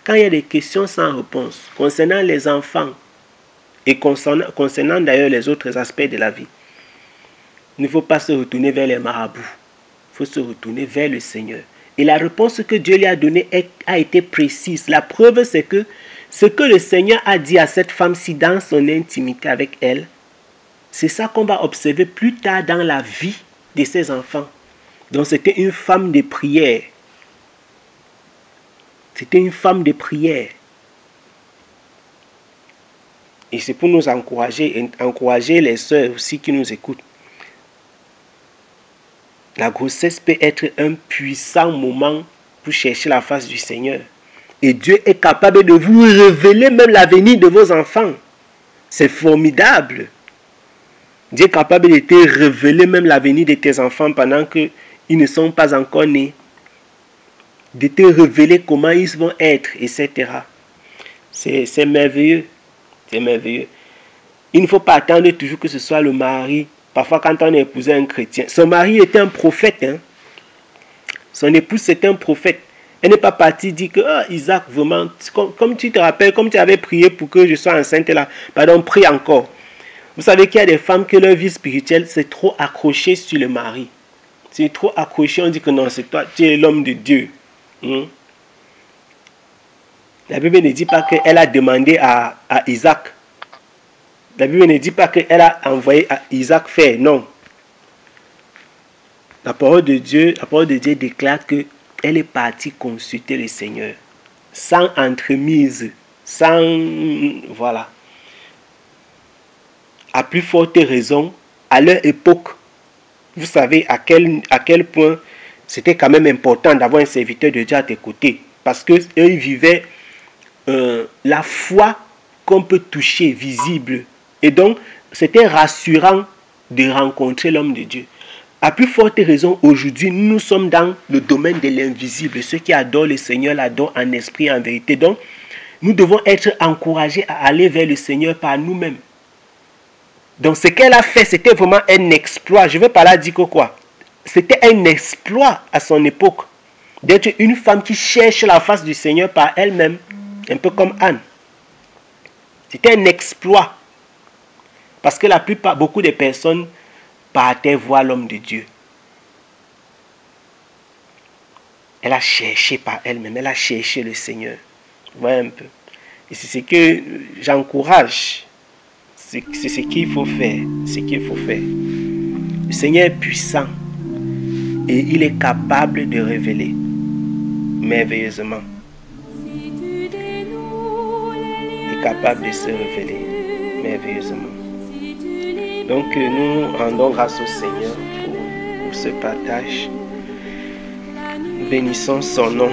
Quand il y a des questions sans réponse concernant les enfants et concernant d'ailleurs les autres aspects de la vie, il ne faut pas se retourner vers les marabouts. Il faut se retourner vers le Seigneur. Et la réponse que Dieu lui a donnée a été précise. La preuve, c'est que ce que le Seigneur a dit à cette femme-ci dans son intimité avec elle, c'est ça qu'on va observer plus tard dans la vie de ses enfants. Donc c'était une femme de prière. C'était une femme de prière. Et c'est pour nous encourager les sœurs aussi qui nous écoutent. La grossesse peut être un puissant moment pour chercher la face du Seigneur. Et Dieu est capable de vous révéler même l'avenir de vos enfants. C'est formidable. Dieu est capable de te révéler même l'avenir de tes enfants pendant qu'ils ne sont pas encore nés. De te révéler comment ils vont être, etc. C'est merveilleux. C'est merveilleux. Il ne faut pas attendre toujours que ce soit le mari. Parfois, quand on a épousé un chrétien, son mari était un prophète. Hein? Son épouse, c'était un prophète. Elle n'est pas partie dire que Isaac, vraiment, comme tu te rappelles, comme tu avais prié pour que je sois enceinte là, pardon, prie encore. Vous savez qu'il y a des femmes que leur vie spirituelle, c'est trop accroché sur le mari. C'est trop accroché, on dit que non, c'est toi, tu es l'homme de Dieu. La Bible ne dit pas qu'elle a demandé à Isaac. La Bible ne dit pas qu'elle a envoyé à Isaac faire. Non. La parole de Dieu déclare qu'elle est partie consulter le Seigneur. Sans entremise. Sans... Voilà. À plus forte raison, à leur époque, vous savez à quel point c'était quand même important d'avoir un serviteur de Dieu à tes côtés. Parce qu'eux, ils vivaient la foi qu'on peut toucher, visible. Et donc, c'était rassurant de rencontrer l'homme de Dieu. À plus forte raison, aujourd'hui, nous sommes dans le domaine de l'invisible. Ceux qui adorent le Seigneur l'adorent en esprit et en vérité. Donc, nous devons être encouragés à aller vers le Seigneur par nous-mêmes. Donc, ce qu'elle a fait, c'était vraiment un exploit. Je ne veux pas la dire que quoi. C'était un exploit à son époque. D'être une femme qui cherche la face du Seigneur par elle-même. Un peu comme Anne. C'était un exploit. Parce que beaucoup de personnes partaient voir l'homme de Dieu. Elle a cherché par elle-même. Elle a cherché le Seigneur. Vous voyez un peu. Et c'est ce que j'encourage. C'est ce qu'il faut faire. C'est ce qu'il faut faire. Le Seigneur est puissant. Et il est capable de révéler merveilleusement. Il est capable de se révéler merveilleusement. Donc nous rendons grâce au Seigneur pour ce partage. Nous bénissons son nom.